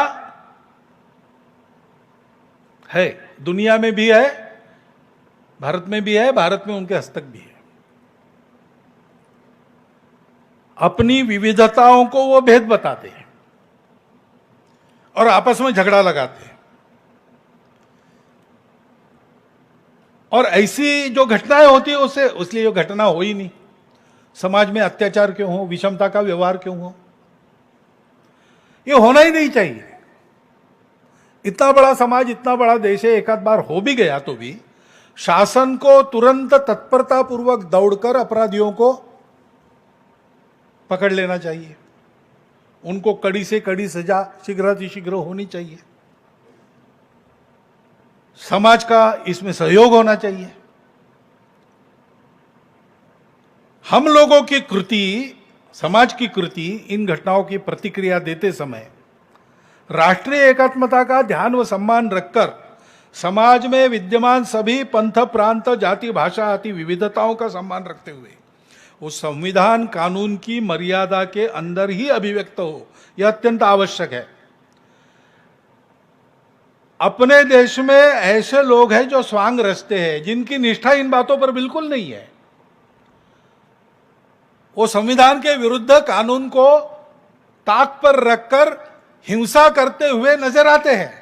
है, दुनिया में भी है, भारत में भी है, भारत में उनके हस्तक भी है। अपनी विविधताओं को वो भेद बताते हैं और आपस में झगड़ा लगाते हैं। और ऐसी जो घटनाएं होती है उससे, उसलिए ये घटना हो ही नहीं। समाज में अत्याचार क्यों हो, विषमता का व्यवहार क्यों हो, ये होना ही नहीं चाहिए। इतना बड़ा समाज, इतना बड़ा देश है, एक आध बार हो भी गया तो भी शासन को तुरंत तत्परता पूर्वक दौड़कर अपराधियों को पकड़ लेना चाहिए, उनको कड़ी से कड़ी सजा शीघ्र होनी चाहिए। समाज का इसमें सहयोग होना चाहिए। हम लोगों की कृति, समाज की कृति इन घटनाओं की प्रतिक्रिया देते समय राष्ट्रीय एकात्मता का ध्यान व सम्मान रखकर समाज में विद्यमान सभी पंथ, प्रांत, जाति, भाषा आदि विविधताओं का सम्मान रखते हुए उस संविधान कानून की मर्यादा के अंदर ही अभिव्यक्त हो, यह अत्यंत आवश्यक है। अपने देश में ऐसे लोग हैं जो स्वांग रचते हैं, जिनकी निष्ठा इन बातों पर बिल्कुल नहीं है। वो संविधान के विरुद्ध कानून को ताक पर रखकर हिंसा करते हुए नजर आते हैं,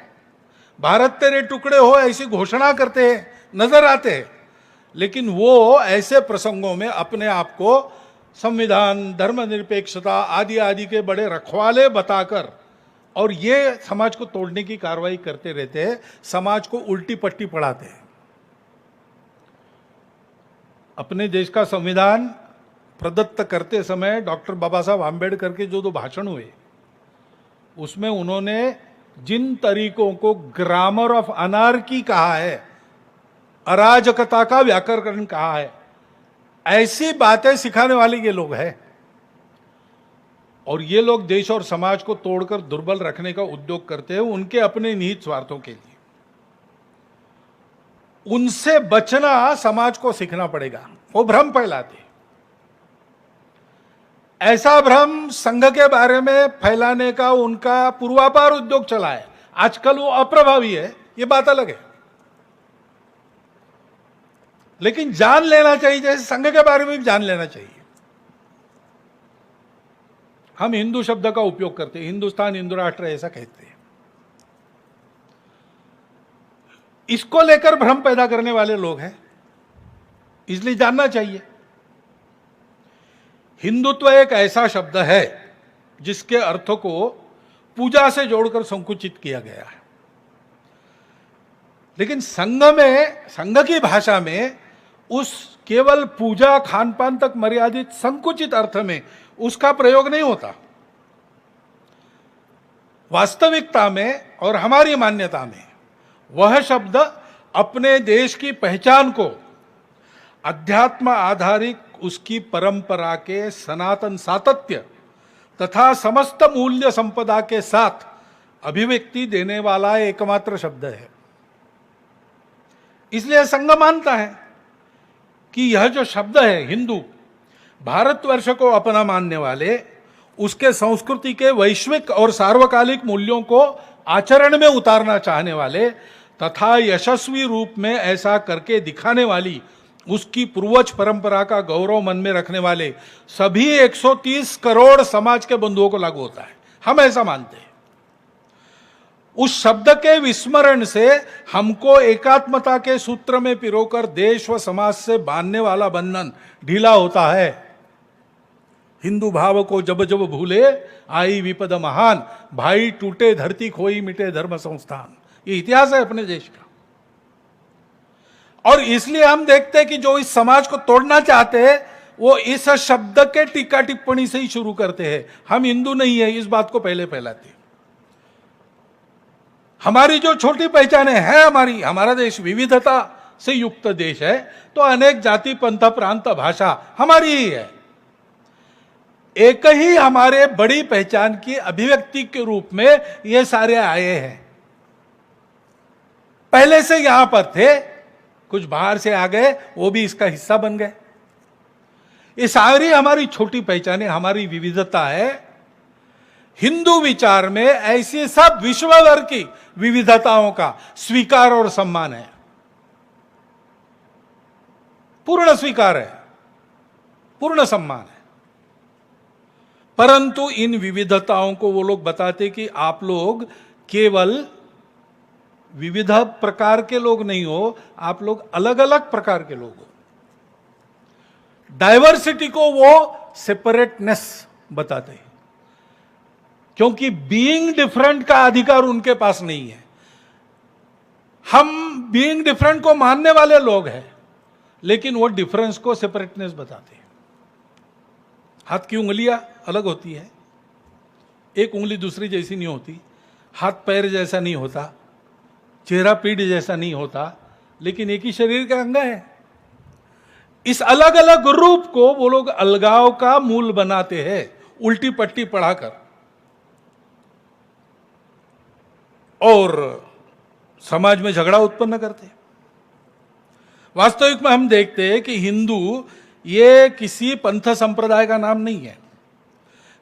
भारत तेरे टुकड़े हो ऐसी घोषणा करते हैं, नजर आते हैं। लेकिन वो ऐसे प्रसंगों में अपने आप को संविधान, धर्मनिरपेक्षता आदि आदि के बड़े रखवाले बताकर और ये समाज को तोड़ने की कार्रवाई करते रहते हैं, समाज को उल्टी पट्टी पढ़ाते हैं। अपने देश का संविधान प्रदत्त करते समय डॉक्टर बाबा साहब आम्बेडकर के जो दो भाषण हुए, उसमें उन्होंने जिन तरीकों को ग्रामर ऑफ अनार्की कहा है, अराजकता का व्याकरण कहा है, ऐसी बातें सिखाने वाले ये लोग हैं। और ये लोग देश और समाज को तोड़कर दुर्बल रखने का उद्योग करते हैं, उनके अपने निहित स्वार्थों के लिए। उनसे बचना समाज को सीखना पड़ेगा। वो भ्रम फैलाते, ऐसा भ्रम संघ के बारे में फैलाने का उनका पूर्वापार उद्योग चला है। आजकल वो अप्रभावी है, ये बात अलग है, लेकिन जान लेना चाहिए, जैसे संघ के बारे में भी जान लेना चाहिए। हम हिंदू शब्द का उपयोग करते हैं, हिंदुस्तान हिंदू राष्ट्र ऐसा कहते हैं। इसको लेकर भ्रम पैदा करने वाले लोग हैं, इसलिए जानना चाहिए। हिंदुत्व एक ऐसा शब्द है जिसके अर्थ को पूजा से जोड़कर संकुचित किया गया है, लेकिन संघ की भाषा में उस केवल पूजा खान पान तक मर्यादित संकुचित अर्थ में उसका प्रयोग नहीं होता। वास्तविकता में और हमारी मान्यता में वह शब्द अपने देश की पहचान को अध्यात्म आधारित उसकी परंपरा के सनातन सातत्य तथा समस्त मूल्य संपदा के साथ अभिव्यक्ति देने वाला एकमात्र शब्द है। इसलिए संघ मानता है कि यह जो शब्द है हिंदू, भारतवर्ष को अपना मानने वाले, उसके संस्कृति के वैश्विक और सार्वकालिक मूल्यों को आचरण में उतारना चाहने वाले तथा यशस्वी रूप में ऐसा करके दिखाने वाली उसकी पूर्वज परंपरा का गौरव मन में रखने वाले सभी 130 करोड़ समाज के बंधुओं को लागू होता है। हम ऐसा मानते हैं। उस शब्द के विस्मरण से हमको एकात्मता के सूत्र में पिरोकर देश व समाज से बांधने वाला बंधन ढीला होता है। हिंदू भाव को जब जब भूले आई विपद महान, भाई टूटे धरती खोई मिटे धर्म संस्थान। ये इतिहास है अपने देश का। और इसलिए हम देखते हैं कि जो इस समाज को तोड़ना चाहते हैं वो इस शब्द के टीका टिप्पणी से ही शुरू करते हैं। हम हिंदू नहीं है, इस बात को पहले फैलाते हैं। हमारी जो छोटी पहचान है, हमारा देश विविधता से युक्त देश है, तो अनेक जाति पंथ प्रांत भाषा हमारी ही है। एक ही हमारे बड़ी पहचान की अभिव्यक्ति के रूप में ये सारे आए हैं। पहले से यहां पर थे, कुछ बाहर से आ गए, वो भी इसका हिस्सा बन गए। ये सारी हमारी छोटी पहचाने, हमारी विविधता है। हिंदू विचार में ऐसी सब विश्व भर की विविधताओं का स्वीकार और सम्मान है, पूर्ण स्वीकार है, पूर्ण सम्मान है। परंतु इन विविधताओं को वो लोग बताते कि आप लोग केवल विविध प्रकार के लोग नहीं हो, आप लोग अलग अलग प्रकार के लोग हो। डाइवर्सिटी को वो सेपरेटनेस बताते हैं, क्योंकि बीइंग डिफरेंट का अधिकार उनके पास नहीं है। हम बीइंग डिफरेंट को मानने वाले लोग हैं, लेकिन वो डिफरेंस को सेपरेटनेस बताते हैं। हाथ की उंगलियां अलग होती है, एक उंगली दूसरी जैसी नहीं होती, हाथ पैर जैसा नहीं होता, चेहरा पीठ जैसा नहीं होता, लेकिन एक ही शरीर का अंग है। इस अलग अलग रूप को वो लोग अलगाव का मूल बनाते हैं, उल्टी पट्टी पढ़ाकर। और समाज में झगड़ा उत्पन्न करते हैं। वास्तविक में हम देखते हैं कि हिंदू ये किसी पंथ संप्रदाय का नाम नहीं है,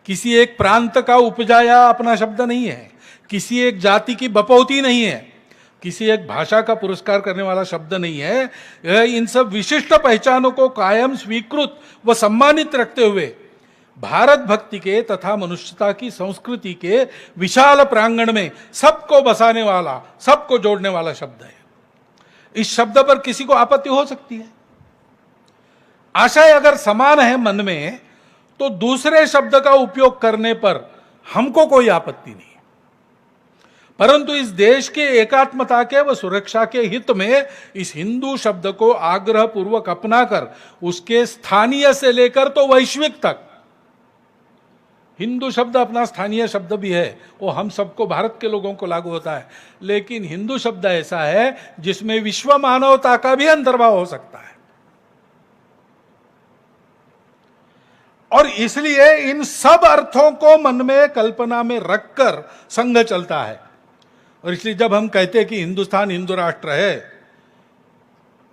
किसी एक प्रांत का उपजाया अपना शब्द नहीं है, किसी एक जाति की बपौती नहीं है, किसी एक भाषा का पुरस्कार करने वाला शब्द नहीं है। यह इन सब विशिष्ट पहचानों को कायम स्वीकृत व सम्मानित रखते हुए भारत भक्ति के तथा मनुष्यता की संस्कृति के विशाल प्रांगण में सबको बसाने वाला, सबको जोड़ने वाला शब्द है। इस शब्द पर किसी को आपत्ति हो सकती है। आशय अगर समान है मन में, तो दूसरे शब्द का उपयोग करने पर हमको कोई आपत्ति नहीं। परंतु इस देश के एकात्मता के व सुरक्षा के हित में इस हिंदू शब्द को आग्रह पूर्वक अपनाकर उसके स्थानीय से लेकर तो वैश्विक तक, हिंदू शब्द अपना स्थानीय शब्द भी है, वो हम सबको, भारत के लोगों को लागू होता है, लेकिन हिंदू शब्द ऐसा है जिसमें विश्व मानवता का भी अंतर्भाव हो सकता है। और इसलिए इन सब अर्थों को मन में, कल्पना में रखकर संघ चलता है। और इसलिए जब हम कहते हैं कि हिंदुस्तान हिंदू राष्ट्र है,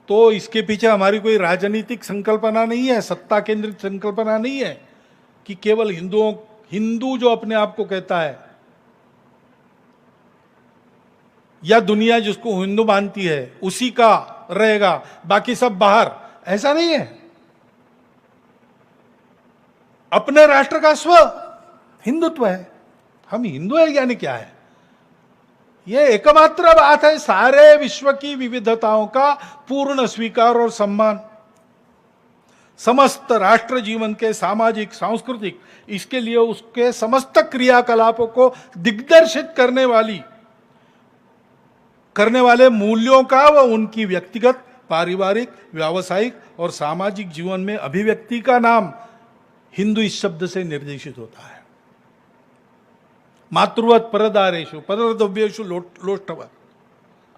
तो इसके पीछे हमारी कोई राजनीतिक संकल्पना नहीं है, सत्ता केंद्रित संकल्पना नहीं है कि केवल हिंदू जो अपने आप को कहता है या दुनिया जिसको हिंदू मानती है उसी का रहेगा, बाकी सब बाहर, ऐसा नहीं है। अपने राष्ट्र का स्व हिंदुत्व है। हम हिंदू है यानी क्या है? ये एकमात्र बात है सारे विश्व की विविधताओं का पूर्ण स्वीकार और सम्मान। समस्त राष्ट्र जीवन के सामाजिक सांस्कृतिक इसके लिए उसके समस्त क्रियाकलापों को दिग्दर्शित करने वाले मूल्यों का व उनकी व्यक्तिगत, पारिवारिक, व्यावसायिक और सामाजिक जीवन में अभिव्यक्ति का नाम हिंदू इस शब्द से निर्देशित होता है। मातृवत परदारेषु परद्रव्येषु लोष्टवत्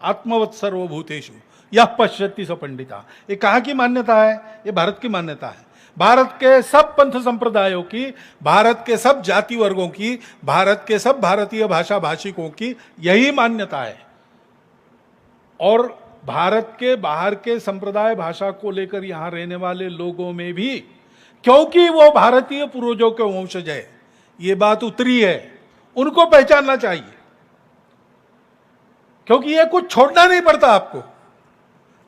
आत्मवत् सर्वभूतेषु यह पश्यति स पंडिता। ये कहाँ की मान्यता है? ये भारत की मान्यता है। भारत के सब पंथ संप्रदायों की, भारत के सब जाति वर्गों की, भारत के सब भारतीय भाषा भाषिकों की यही मान्यता है। और भारत के बाहर के संप्रदाय भाषा को लेकर यहां रहने वाले लोगों में भी, क्योंकि वो भारतीय पूर्वजों के वंशज है, ये बात उतरी है, उनको पहचानना चाहिए। क्योंकि ये कुछ छोड़ना नहीं पड़ता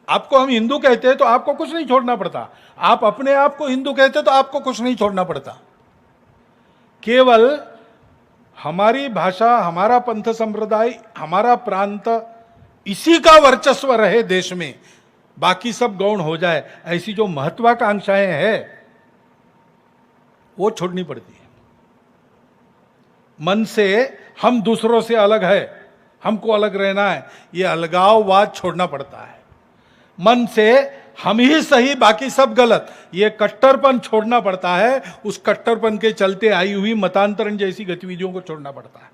आपको हम हिंदू कहते हैं तो आपको कुछ नहीं छोड़ना पड़ता। आप अपने आप को हिंदू कहते हैं तो आपको कुछ नहीं छोड़ना पड़ता। केवल हमारी भाषा, हमारा पंथ संप्रदाय, हमारा प्रांत, इसी का वर्चस्व रहे देश में, बाकी सब गौण हो जाए, ऐसी जो महत्वाकांक्षाएं हैं वो छोड़नी पड़ती है। मन से हम दूसरों से अलग है, हमको अलग रहना है, ये अलगाववाद छोड़ना पड़ता है। मन से हम ही सही बाकी सब गलत, ये कट्टरपन छोड़ना पड़ता है। उस कट्टरपन के चलते आई हुई मतांतरण जैसी गतिविधियों को छोड़ना पड़ता है।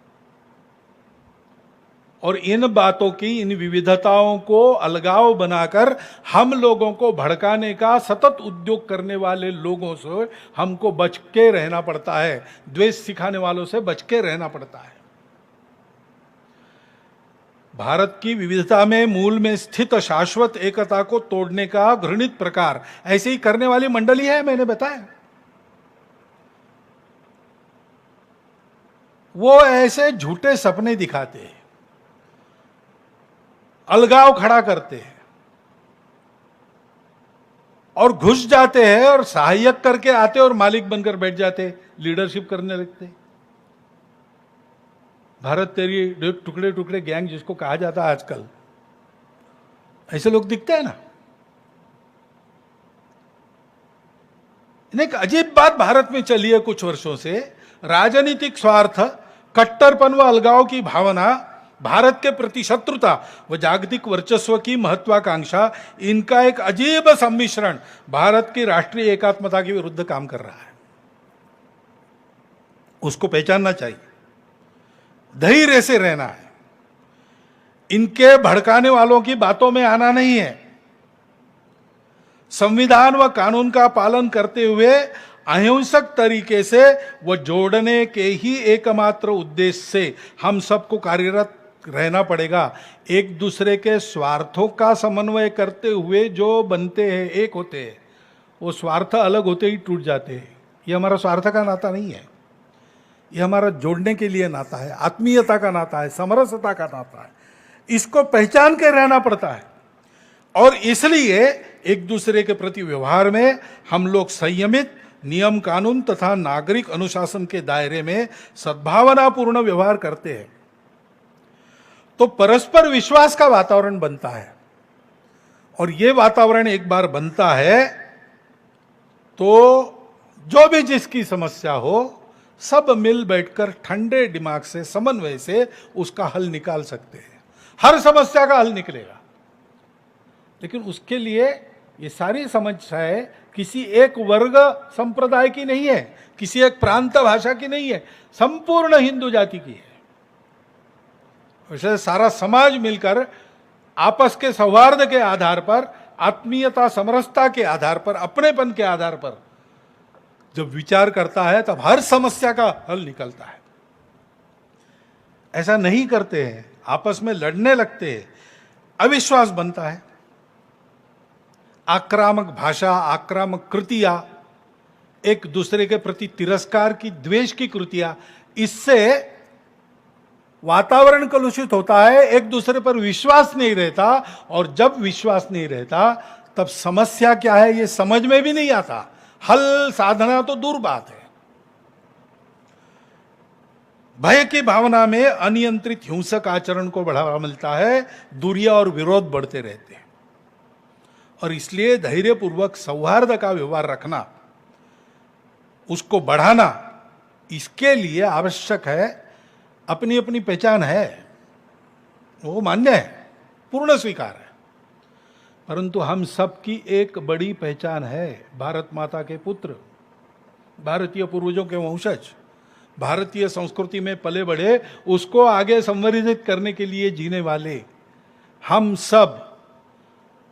और इन बातों की, इन विविधताओं को अलगाव बनाकर हम लोगों को भड़काने का सतत उद्योग करने वाले लोगों से हमको बच के रहना पड़ता है। द्वेष सिखाने वालों से बच के रहना पड़ता है। भारत की विविधता में मूल में स्थित शाश्वत एकता को तोड़ने का घृणित प्रकार ऐसे ही करने वाली मंडली है, मैंने बताया। वो ऐसे झूठे सपने दिखाते हैं, अलगाव खड़ा करते हैं और घुस जाते हैं और सहायक करके आते और मालिक बनकर बैठ जाते, लीडरशिप करने लगते। भारत तेरी टुकड़े टुकड़े गैंग जिसको कहा जाता है आजकल, ऐसे लोग दिखते हैं ना। एक अजीब बात भारत में चली है कुछ वर्षों से, राजनीतिक स्वार्थ, कट्टरपन व अलगाव की भावना, भारत के प्रति शत्रुता व जागतिक वर्चस्व की महत्वाकांक्षा, इनका एक अजीब सम्मिश्रण भारत की राष्ट्रीय एकात्मता के विरुद्ध काम कर रहा है। उसको पहचानना चाहिए, धैर्य से रहना है, इनके भड़काने वालों की बातों में आना नहीं है। संविधान व कानून का पालन करते हुए अहिंसक तरीके से वो जोड़ने के ही एकमात्र उद्देश्य से हम सबको कार्यरत रहना पड़ेगा। एक दूसरे के स्वार्थों का समन्वय करते हुए जो बनते हैं, एक होते हैं, वो स्वार्थ अलग होते ही टूट जाते हैं। ये हमारा स्वार्थ का नाता नहीं है, ये हमारा जोड़ने के लिए नाता है, आत्मीयता का नाता है, समरसता का नाता है। इसको पहचान के रहना पड़ता है। और इसलिए एक दूसरे के प्रति व्यवहार में हम लोग संयमित, नियम कानून तथा नागरिक अनुशासन के दायरे में सद्भावनापूर्ण व्यवहार करते हैं तो परस्पर विश्वास का वातावरण बनता है। और ये वातावरण एक बार बनता है तो जो भी जिसकी समस्या हो, सब मिल बैठकर ठंडे दिमाग से, समन्वय से उसका हल निकाल सकते हैं। हर समस्या का हल निकलेगा। लेकिन उसके लिए ये सारी समस्याएं किसी एक वर्ग संप्रदाय की नहीं है, किसी एक प्रांत भाषा की नहीं है, संपूर्ण हिंदू जाति की है। वैसे सारा समाज मिलकर आपस के सौहार्द के आधार पर, आत्मीयता, समरसता के आधार पर, अपनेपन के आधार पर जब विचार करता है तब हर समस्या का हल निकलता है। ऐसा नहीं करते हैं, आपस में लड़ने लगते हैं, अविश्वास बनता है। आक्रामक भाषा, आक्रामक कृतियां, एक दूसरे के प्रति तिरस्कार की, द्वेष की कृतियां, इससे वातावरण कलुषित होता है, एक दूसरे पर विश्वास नहीं रहता। और जब विश्वास नहीं रहता तब समस्या क्या है ये समझ में भी नहीं आता, हल साधना तो दूर बात है। भय की भावना में अनियंत्रित हिंसक आचरण को बढ़ावा मिलता है, दूरियां और विरोध बढ़ते रहते हैं। और इसलिए धैर्यपूर्वक सौहार्द का व्यवहार रखना, उसको बढ़ाना, इसके लिए आवश्यक है। अपनी अपनी पहचान है, वो मान्य है, पूर्ण स्वीकार है, परंतु हम सबकी एक बड़ी पहचान है। भारत माता के पुत्र, भारतीय पूर्वजों के वंशज, भारतीय संस्कृति में पले बढ़े, उसको आगे संवर्धित करने के लिए जीने वाले हम सब।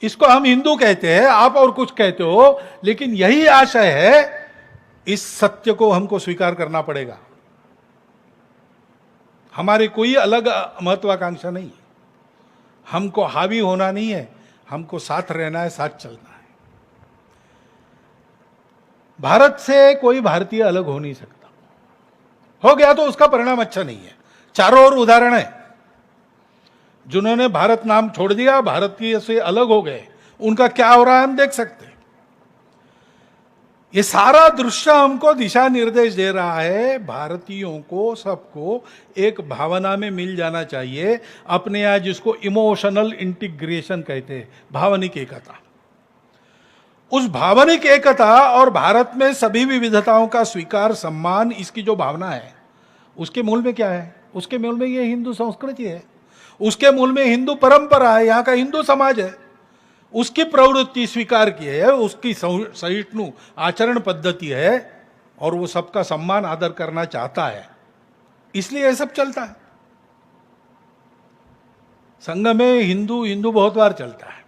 इसको हम हिंदू कहते हैं, आप और कुछ कहते हो, लेकिन यही आशय है। इस सत्य को हमको स्वीकार करना पड़ेगा। हमारे कोई अलग महत्वाकांक्षा नहीं, हमको हावी होना नहीं है, हमको साथ रहना है, साथ चलना है। भारत से कोई भारतीय अलग हो नहीं सकता, हो गया तो उसका परिणाम अच्छा नहीं है। चारों ओर उदाहरण है, जिन्होंने भारत नाम छोड़ दिया, भारतीय से अलग हो गए, उनका क्या हो रहा है हम देख सकते हैं। ये सारा दृश्य हमको दिशा निर्देश दे रहा है। भारतीयों को सबको एक भावना में मिल जाना चाहिए, अपने यहाँ जिसको इमोशनल इंटीग्रेशन कहते हैं, भावनिक एकता। उस भावनिक एकता और भारत में सभी विविधताओं का स्वीकार, सम्मान, इसकी जो भावना है, उसके मूल में क्या है? उसके मूल में ये हिंदू संस्कृति है, उसके मूल में हिंदू परंपरा है, यहाँ का हिंदू समाज है, उसकी प्रवृत्ति स्वीकार की है, उसकी सहिष्णु आचरण पद्धति है, और वो सबका सम्मान आदर करना चाहता है। इसलिए ये सब चलता है। संघ में हिंदू हिंदू बहुत बार चलता है।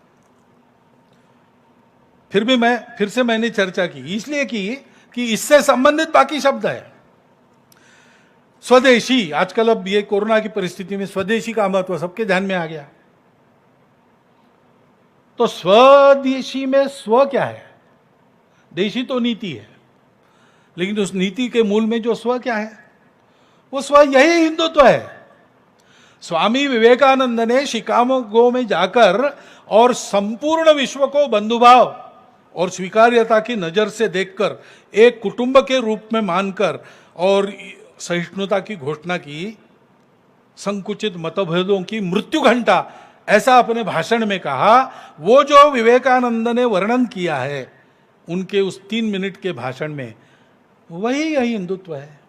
फिर से मैंने चर्चा की, इसलिए की कि इससे संबंधित बाकी शब्द है। स्वदेशी, आजकल अब ये कोरोना की परिस्थिति में स्वदेशी का महत्व सबके ध्यान में आ गया। तो स्वदेशी में स्व क्या है? देशी तो नीति है, लेकिन उस नीति के मूल में जो स्व क्या है? वो स्व यही हिंदुत्व है। स्वामी विवेकानंद ने शिकागो में जाकर और संपूर्ण विश्व को बंधुभाव और स्वीकार्यता की नजर से देखकर, एक कुटुंब के रूप में मानकर और सहिष्णुता की घोषणा की, संकुचित मतभेदों की मृत्यु घंटा, ऐसा अपने भाषण में कहा। वो जो विवेकानंद ने वर्णन किया है उनके उस 3 मिनट के भाषण में, वही यही हिंदुत्व है,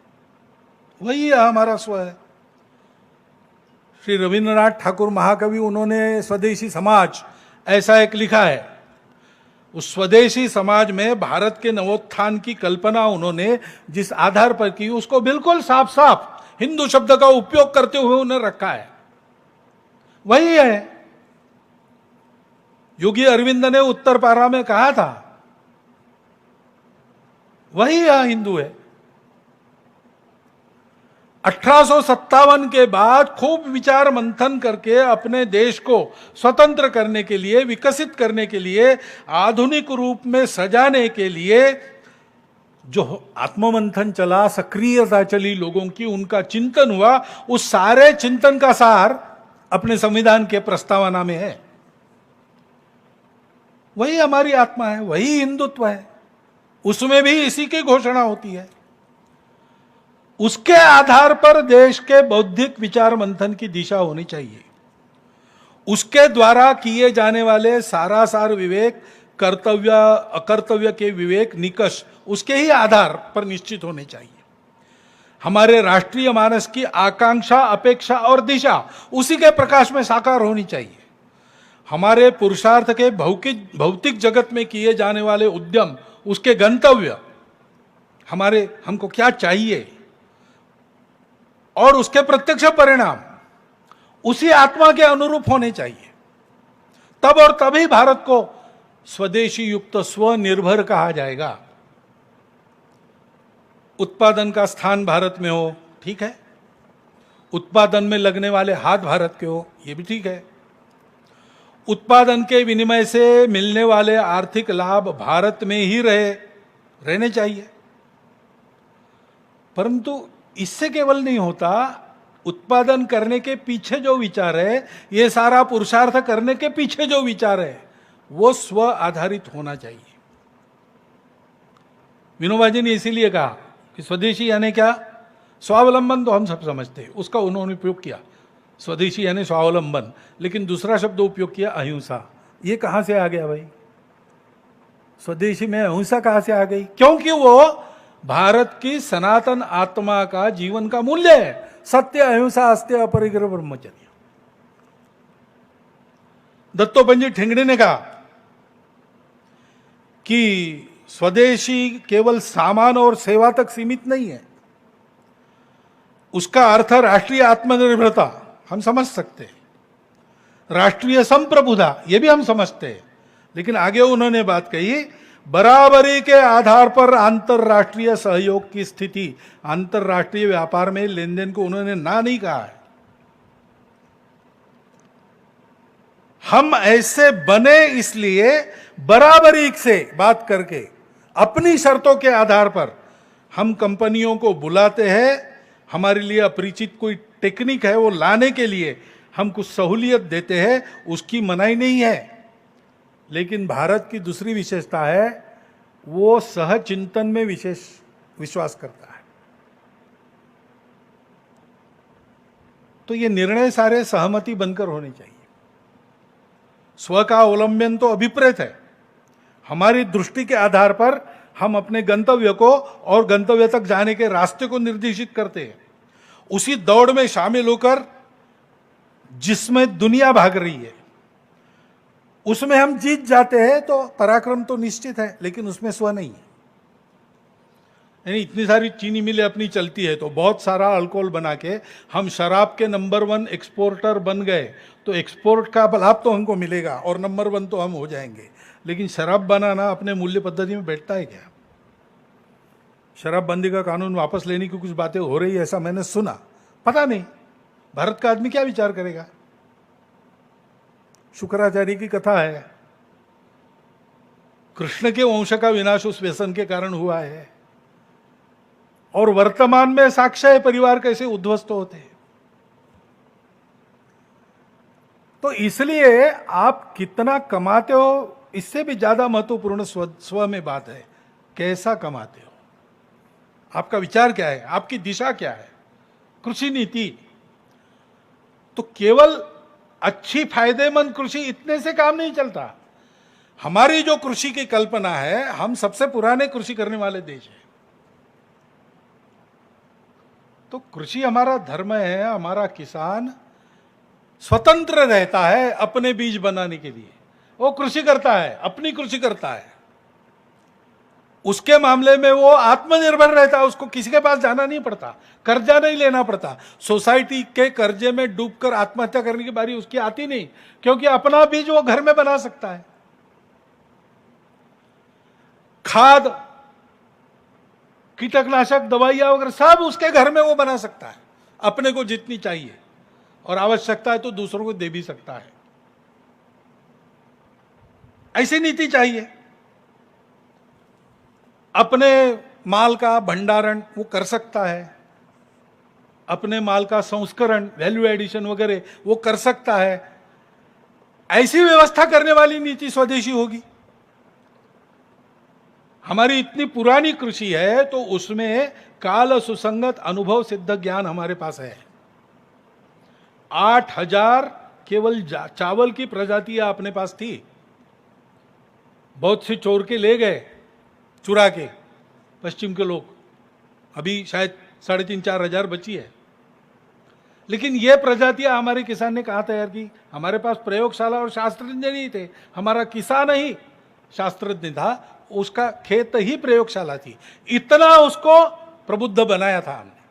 वही हमारा स्व है। श्री रविंद्रनाथ ठाकुर महाकवि, उन्होंने स्वदेशी समाज ऐसा एक लिखा है। उस स्वदेशी समाज में भारत के नवोत्थान की कल्पना उन्होंने जिस आधार पर की, उसको बिल्कुल साफ साफ हिंदू शब्द का उपयोग करते हुए उन्हें रखा है, वही है। योगी अरविंद ने उत्तर पारा में कहा था, वही यह हिंदू है। 1857 के बाद खूब विचार मंथन करके अपने देश को स्वतंत्र करने के लिए, विकसित करने के लिए, आधुनिक रूप में सजाने के लिए जो आत्ममंथन चला, सक्रियता चली लोगों की, उनका चिंतन हुआ, उस सारे चिंतन का सार अपने संविधान के प्रस्तावना में है। वही हमारी आत्मा है, वही हिंदुत्व है। उसमें भी इसी की घोषणा होती है। उसके आधार पर देश के बौद्धिक विचार मंथन की दिशा होनी चाहिए। उसके द्वारा किए जाने वाले सारासार विवेक, कर्तव्य अकर्तव्य के विवेक निकष उसके ही आधार पर निश्चित होने चाहिए। हमारे राष्ट्रीय मानस की आकांक्षा, अपेक्षा और दिशा उसी के प्रकाश में साकार होनी चाहिए। हमारे पुरुषार्थ के भौतिक जगत में किए जाने वाले उद्यम, उसके गंतव्य, हमको क्या चाहिए और उसके प्रत्यक्ष परिणाम उसी आत्मा के अनुरूप होने चाहिए। तब और तभी भारत को स्वदेशी युक्त स्वनिर्भर कहा जाएगा। उत्पादन का स्थान भारत में हो, ठीक है। उत्पादन में लगने वाले हाथ भारत के हो, यह भी ठीक है। उत्पादन के विनिमय से मिलने वाले आर्थिक लाभ भारत में ही रहने चाहिए। परंतु इससे केवल नहीं होता, उत्पादन करने के पीछे जो विचार है, ये सारा पुरुषार्थ करने के पीछे जो विचार है, वो स्व आधारित होना चाहिए। विनोबा जी ने इसीलिए कहा कि स्वदेशी यानी क्या? स्वावलंबन तो हम सब समझते हैं, उसका उन्होंने उपयोग किया, स्वदेशी यानी स्वावलंबन, लेकिन दूसरा शब्द उपयोग किया अहिंसा। ये कहाँ से आ गया भाई? स्वदेशी में अहिंसा कहाँ से आ गई? क्योंकि वो भारत की सनातन आत्मा का जीवन का मूल्य है, सत्य अहिंसा अस्त्य अपरिग्रह ब्रह्मचर्य। दत्तोपंत ठेंगड़ी ने कहा कि स्वदेशी केवल सामान और सेवा तक सीमित नहीं है, उसका अर्थ राष्ट्रीय आत्मनिर्भरता हम समझ सकते हैं, राष्ट्रीय संप्रभुता ये भी हम समझते हैं, लेकिन आगे उन्होंने बात कही बराबरी के आधार पर अंतरराष्ट्रीय सहयोग की स्थिति। अंतरराष्ट्रीय व्यापार में लेन देन को उन्होंने ना नहीं कहा है। हम ऐसे बने इसलिए बराबरी से बात करके अपनी शर्तों के आधार पर हम कंपनियों को बुलाते हैं, हमारे लिए अपरिचित कोई टेक्निक है वो लाने के लिए हम कुछ सहूलियत देते हैं, उसकी मनाही नहीं है। लेकिन भारत की दूसरी विशेषता है, वो सहचिंतन में विशेष विश्वास करता है। तो ये निर्णय सारे सहमति बनकर होने चाहिए। स्व का अवलंबन तो अभिप्रेत है, हमारी दृष्टि के आधार पर हम अपने गंतव्य को और गंतव्य तक जाने के रास्ते को निर्देशित करते हैं। उसी दौड़ में शामिल होकर जिसमें दुनिया भाग रही है उसमें हम जीत जाते हैं तो पराक्रम तो निश्चित है, लेकिन उसमें स्व नहीं है। यानी इतनी सारी चीनी मिलें अपनी चलती है तो बहुत सारा अल्कोहल बना के हम शराब के नंबर 1 एक्सपोर्टर बन गए तो एक्सपोर्ट का लाभ तो हमको मिलेगा और नंबर 1 तो हम हो जाएंगे। लेकिन शराब बनाना अपने मूल्य पद्धति में बैठता है क्या? शराबबंदी का कानून वापस लेने की कुछ बातें हो रही है ऐसा मैंने सुना, पता नहीं भारत का आदमी क्या विचार करेगा। शुक्राचार्य की कथा है, कृष्ण के वंश का विनाश उस व्यसन के कारण हुआ है, और वर्तमान में साक्ष्य परिवार कैसे उद्ध्वस्त होते हैं। तो इसलिए आप कितना कमाते हो इससे भी ज्यादा महत्वपूर्ण स्व में बात है, कैसा कमाते हो, आपका विचार क्या है, आपकी दिशा क्या है। कृषि नीति तो केवल अच्छी फायदेमंद कृषि इतने से काम नहीं चलता। हमारी जो कृषि की कल्पना है, हम सबसे पुराने कृषि करने वाले देश हैं, तो कृषि हमारा धर्म है। हमारा किसान स्वतंत्र रहता है अपने बीज बनाने के लिए, वो कृषि करता है, अपनी कृषि करता है, उसके मामले में वो आत्मनिर्भर रहता है, उसको किसी के पास जाना नहीं पड़ता, कर्जा नहीं लेना पड़ता। सोसाइटी के कर्जे में डूबकर आत्महत्या करने की बारी उसकी आती नहीं, क्योंकि अपना बीज वो घर में बना सकता है। खाद, कीटकनाशक, दवाइयां वगैरह सब उसके घर में वो बना सकता है, अपने को जितनी चाहिए, और आवश्यकता है तो दूसरों को दे भी सकता है। ऐसी नीति चाहिए। अपने माल का भंडारण वो कर सकता है, अपने माल का संस्करण, वैल्यू एडिशन वगैरह वो कर सकता है। ऐसी व्यवस्था करने वाली नीति स्वदेशी होगी। हमारी इतनी पुरानी कृषि है तो उसमें काल सुसंगत अनुभव सिद्ध ज्ञान हमारे पास है। 8000 केवल चावल की प्रजातियां अपने पास थी, बहुत से चोर के ले गए, चुरा के पश्चिम के लोग, अभी शायद 3,500-4 हजार बची है। लेकिन ये प्रजातियां हमारे किसान ने कहाँ तैयार की? हमारे पास प्रयोगशाला और शास्त्रज्ञ नहीं थे, हमारा किसान ही शास्त्रज्ञ था, उसका खेत ही प्रयोगशाला थी, इतना उसको प्रबुद्ध बनाया था हमने।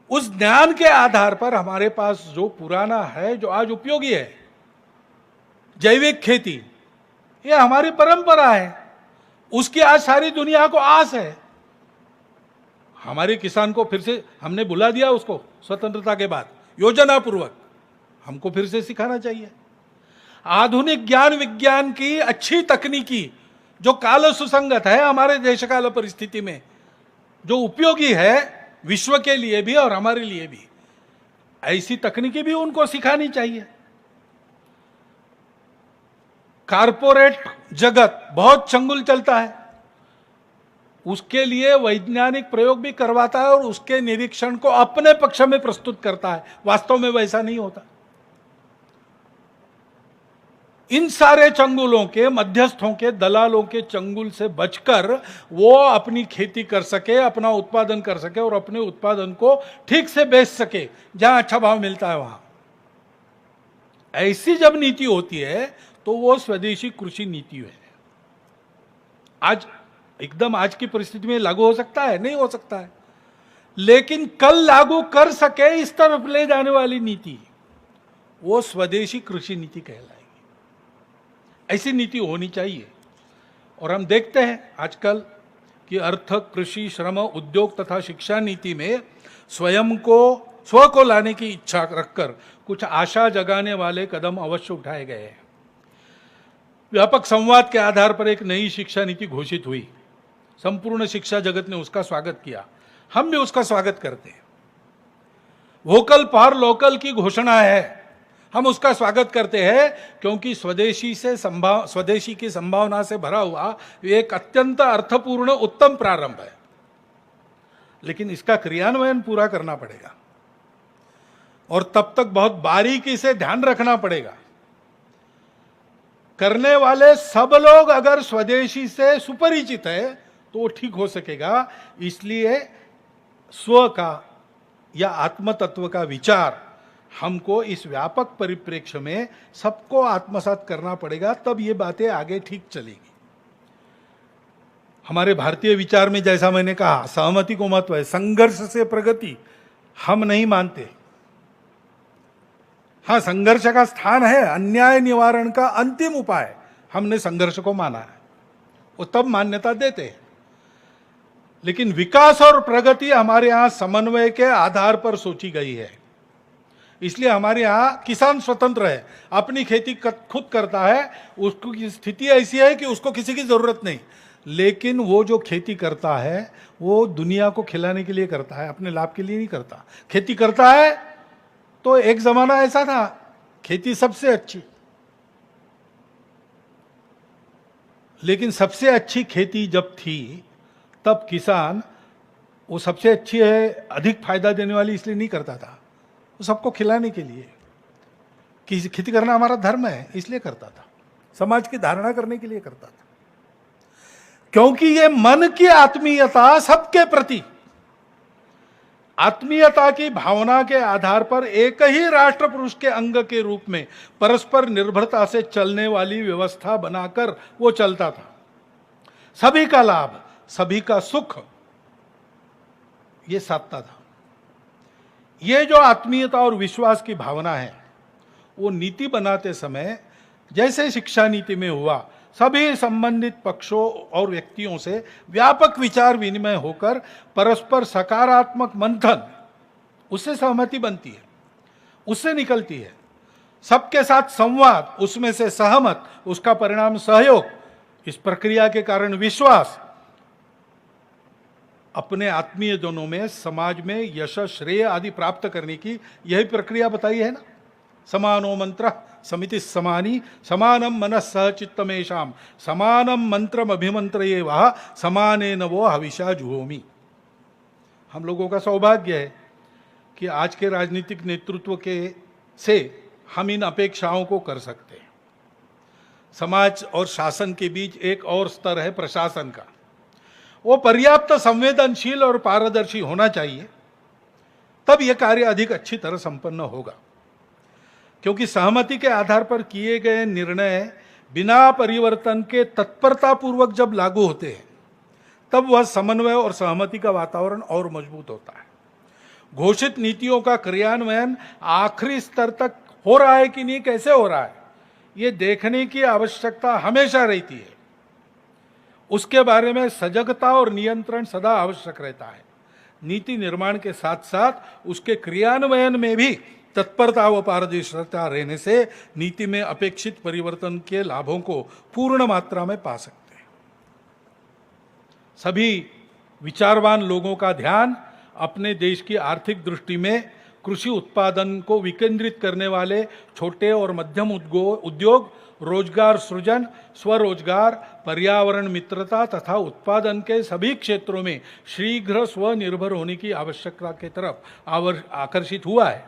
उस ज्ञान के आधार पर हमारे पास जो पुराना है, जो आज उपयोगी है, जैविक खेती, ये हमारी परंपरा है, उसकी आज सारी दुनिया को आस है। हमारे किसान को फिर से हमने बुला दिया, उसको स्वतंत्रता के बाद योजना पूर्वक हमको फिर से सिखाना चाहिए। आधुनिक ज्ञान विज्ञान की अच्छी तकनीकी जो काल सुसंगत है हमारे देश काल परिस्थिति में, जो उपयोगी है विश्व के लिए भी और हमारे लिए भी, ऐसी तकनीकी भी उनको सिखानी चाहिए। कारपोरेट जगत बहुत चंगुल चलता है, उसके लिए वैज्ञानिक प्रयोग भी करवाता है और उसके निरीक्षण को अपने पक्ष में प्रस्तुत करता है। वास्तव में वैसा नहीं होता। इन सारे चंगुलों के, मध्यस्थों के, दलालों के चंगुल से बचकर वो अपनी खेती कर सके, अपना उत्पादन कर सके और अपने उत्पादन को ठीक से बेच सके जहां अच्छा भाव मिलता है वहां। ऐसी जब नीति होती है तो वो स्वदेशी कृषि नीति है। आज एकदम आज की परिस्थिति में लागू हो सकता है? नहीं हो सकता है, लेकिन कल लागू कर सके इस तरफ ले जाने वाली नीति, वो स्वदेशी कृषि नीति कहलाएगी। ऐसी नीति होनी चाहिए। और हम देखते हैं आजकल कि अर्थ, कृषि, श्रम, उद्योग तथा शिक्षा नीति में स्व को लाने की इच्छा रखकर कुछ आशा जगाने वाले कदम अवश्य उठाए गए हैं। व्यापक संवाद के आधार पर एक नई शिक्षा नीति घोषित हुई। संपूर्ण शिक्षा जगत ने उसका स्वागत किया, हम भी उसका स्वागत करते हैं। वोकल फॉर लोकल की घोषणा है, हम उसका स्वागत करते हैं, क्योंकि स्वदेशी की संभावना से भरा हुआ एक अत्यंत अर्थपूर्ण उत्तम प्रारंभ है। लेकिन इसका क्रियान्वयन पूरा करना पड़ेगा और तब तक बहुत बारीकी से ध्यान रखना पड़ेगा। करने वाले सब लोग अगर स्वदेशी से सुपरिचित है तो वो ठीक हो सकेगा। इसलिए स्व का या आत्म तत्व का विचार हमको इस व्यापक परिप्रेक्ष्य में सबको आत्मसात करना पड़ेगा, तब ये बातें आगे ठीक चलेगी। हमारे भारतीय विचार में जैसा मैंने कहा, सहमति को महत्व है, संघर्ष से प्रगति हम नहीं मानते। हाँ, संघर्ष का स्थान है, अन्याय निवारण का अंतिम उपाय हमने संघर्ष को माना है, वो तब मान्यता देते हैं। लेकिन विकास और प्रगति हमारे यहां समन्वय के आधार पर सोची गई है। इसलिए हमारे यहां किसान स्वतंत्र है, अपनी खेती खुद करता है, उसको की स्थिति ऐसी है कि उसको किसी की जरूरत नहीं। लेकिन वो जो खेती करता है वो दुनिया को खिलाने के लिए करता है, अपने लाभ के लिए नहीं करता। खेती करता है तो एक जमाना ऐसा था, खेती सबसे अच्छी, लेकिन सबसे अच्छी खेती जब थी तब किसान वो सबसे अच्छी है, अधिक फायदा देने वाली इसलिए नहीं करता था, वो सबको खिलाने के लिए। खेती करना हमारा धर्म है इसलिए करता था, समाज की धारणा करने के लिए करता था। क्योंकि ये मन की आत्मीयता, सबके प्रति आत्मीयता की भावना के आधार पर एक ही राष्ट्र पुरुष के अंग के रूप में परस्पर निर्भरता से चलने वाली व्यवस्था बनाकर वो चलता था। सभी का लाभ, सभी का सुख ये साधता था। ये जो आत्मीयता और विश्वास की भावना है वो नीति बनाते समय जैसे शिक्षा नीति में हुआ, सभी संबंधित पक्षों और व्यक्तियों से व्यापक विचार विनिमय होकर परस्पर सकारात्मक मंथन, उससे सहमति बनती है, उससे निकलती है। सबके साथ संवाद, उसमें से सहमत, उसका परिणाम सहयोग, इस प्रक्रिया के कारण विश्वास, अपने आत्मीय जनों में, समाज में यश, श्रेय आदि प्राप्त करने की यही प्रक्रिया बताई है ना। समानो मंत्र समिति समानी समानम मनः सह चित्तमेषाम समानम मंत्रम अभिमंत्रये वह समानेन वो हविषा जुहोमि। हम लोगों का सौभाग्य है कि आज के राजनीतिक नेतृत्व के से हम इन अपेक्षाओं को कर सकते हैं। समाज और शासन के बीच एक और स्तर है प्रशासन का, वो पर्याप्त संवेदनशील और पारदर्शी होना चाहिए, तब यह कार्य अधिक अच्छी तरह संपन्न होगा। क्योंकि सहमति के आधार पर किए गए निर्णय बिना परिवर्तन के तत्परतापूर्वक जब लागू होते हैं तब वह समन्वय और सहमति का वातावरण और मजबूत होता है। घोषित नीतियों का क्रियान्वयन आखिरी स्तर तक हो रहा है कि नहीं, कैसे हो रहा है, ये देखने की आवश्यकता हमेशा रहती है। उसके बारे में सजगता और नियंत्रण सदा आवश्यक रहता है। नीति निर्माण के साथ साथ उसके क्रियान्वयन में भी तत्परता व पारदर्शिता रहने से नीति में अपेक्षित परिवर्तन के लाभों को पूर्ण मात्रा में पा सकते हैं। सभी विचारवान लोगों का ध्यान अपने देश की आर्थिक दृष्टि में कृषि उत्पादन को विकेंद्रित करने वाले छोटे और मध्यम उद्योग, रोजगार सृजन, स्वरोजगार, पर्यावरण मित्रता तथा उत्पादन के सभी क्षेत्रों में शीघ्र स्वनिर्भर होने की आवश्यकता की तरफ आकर्षित हुआ है।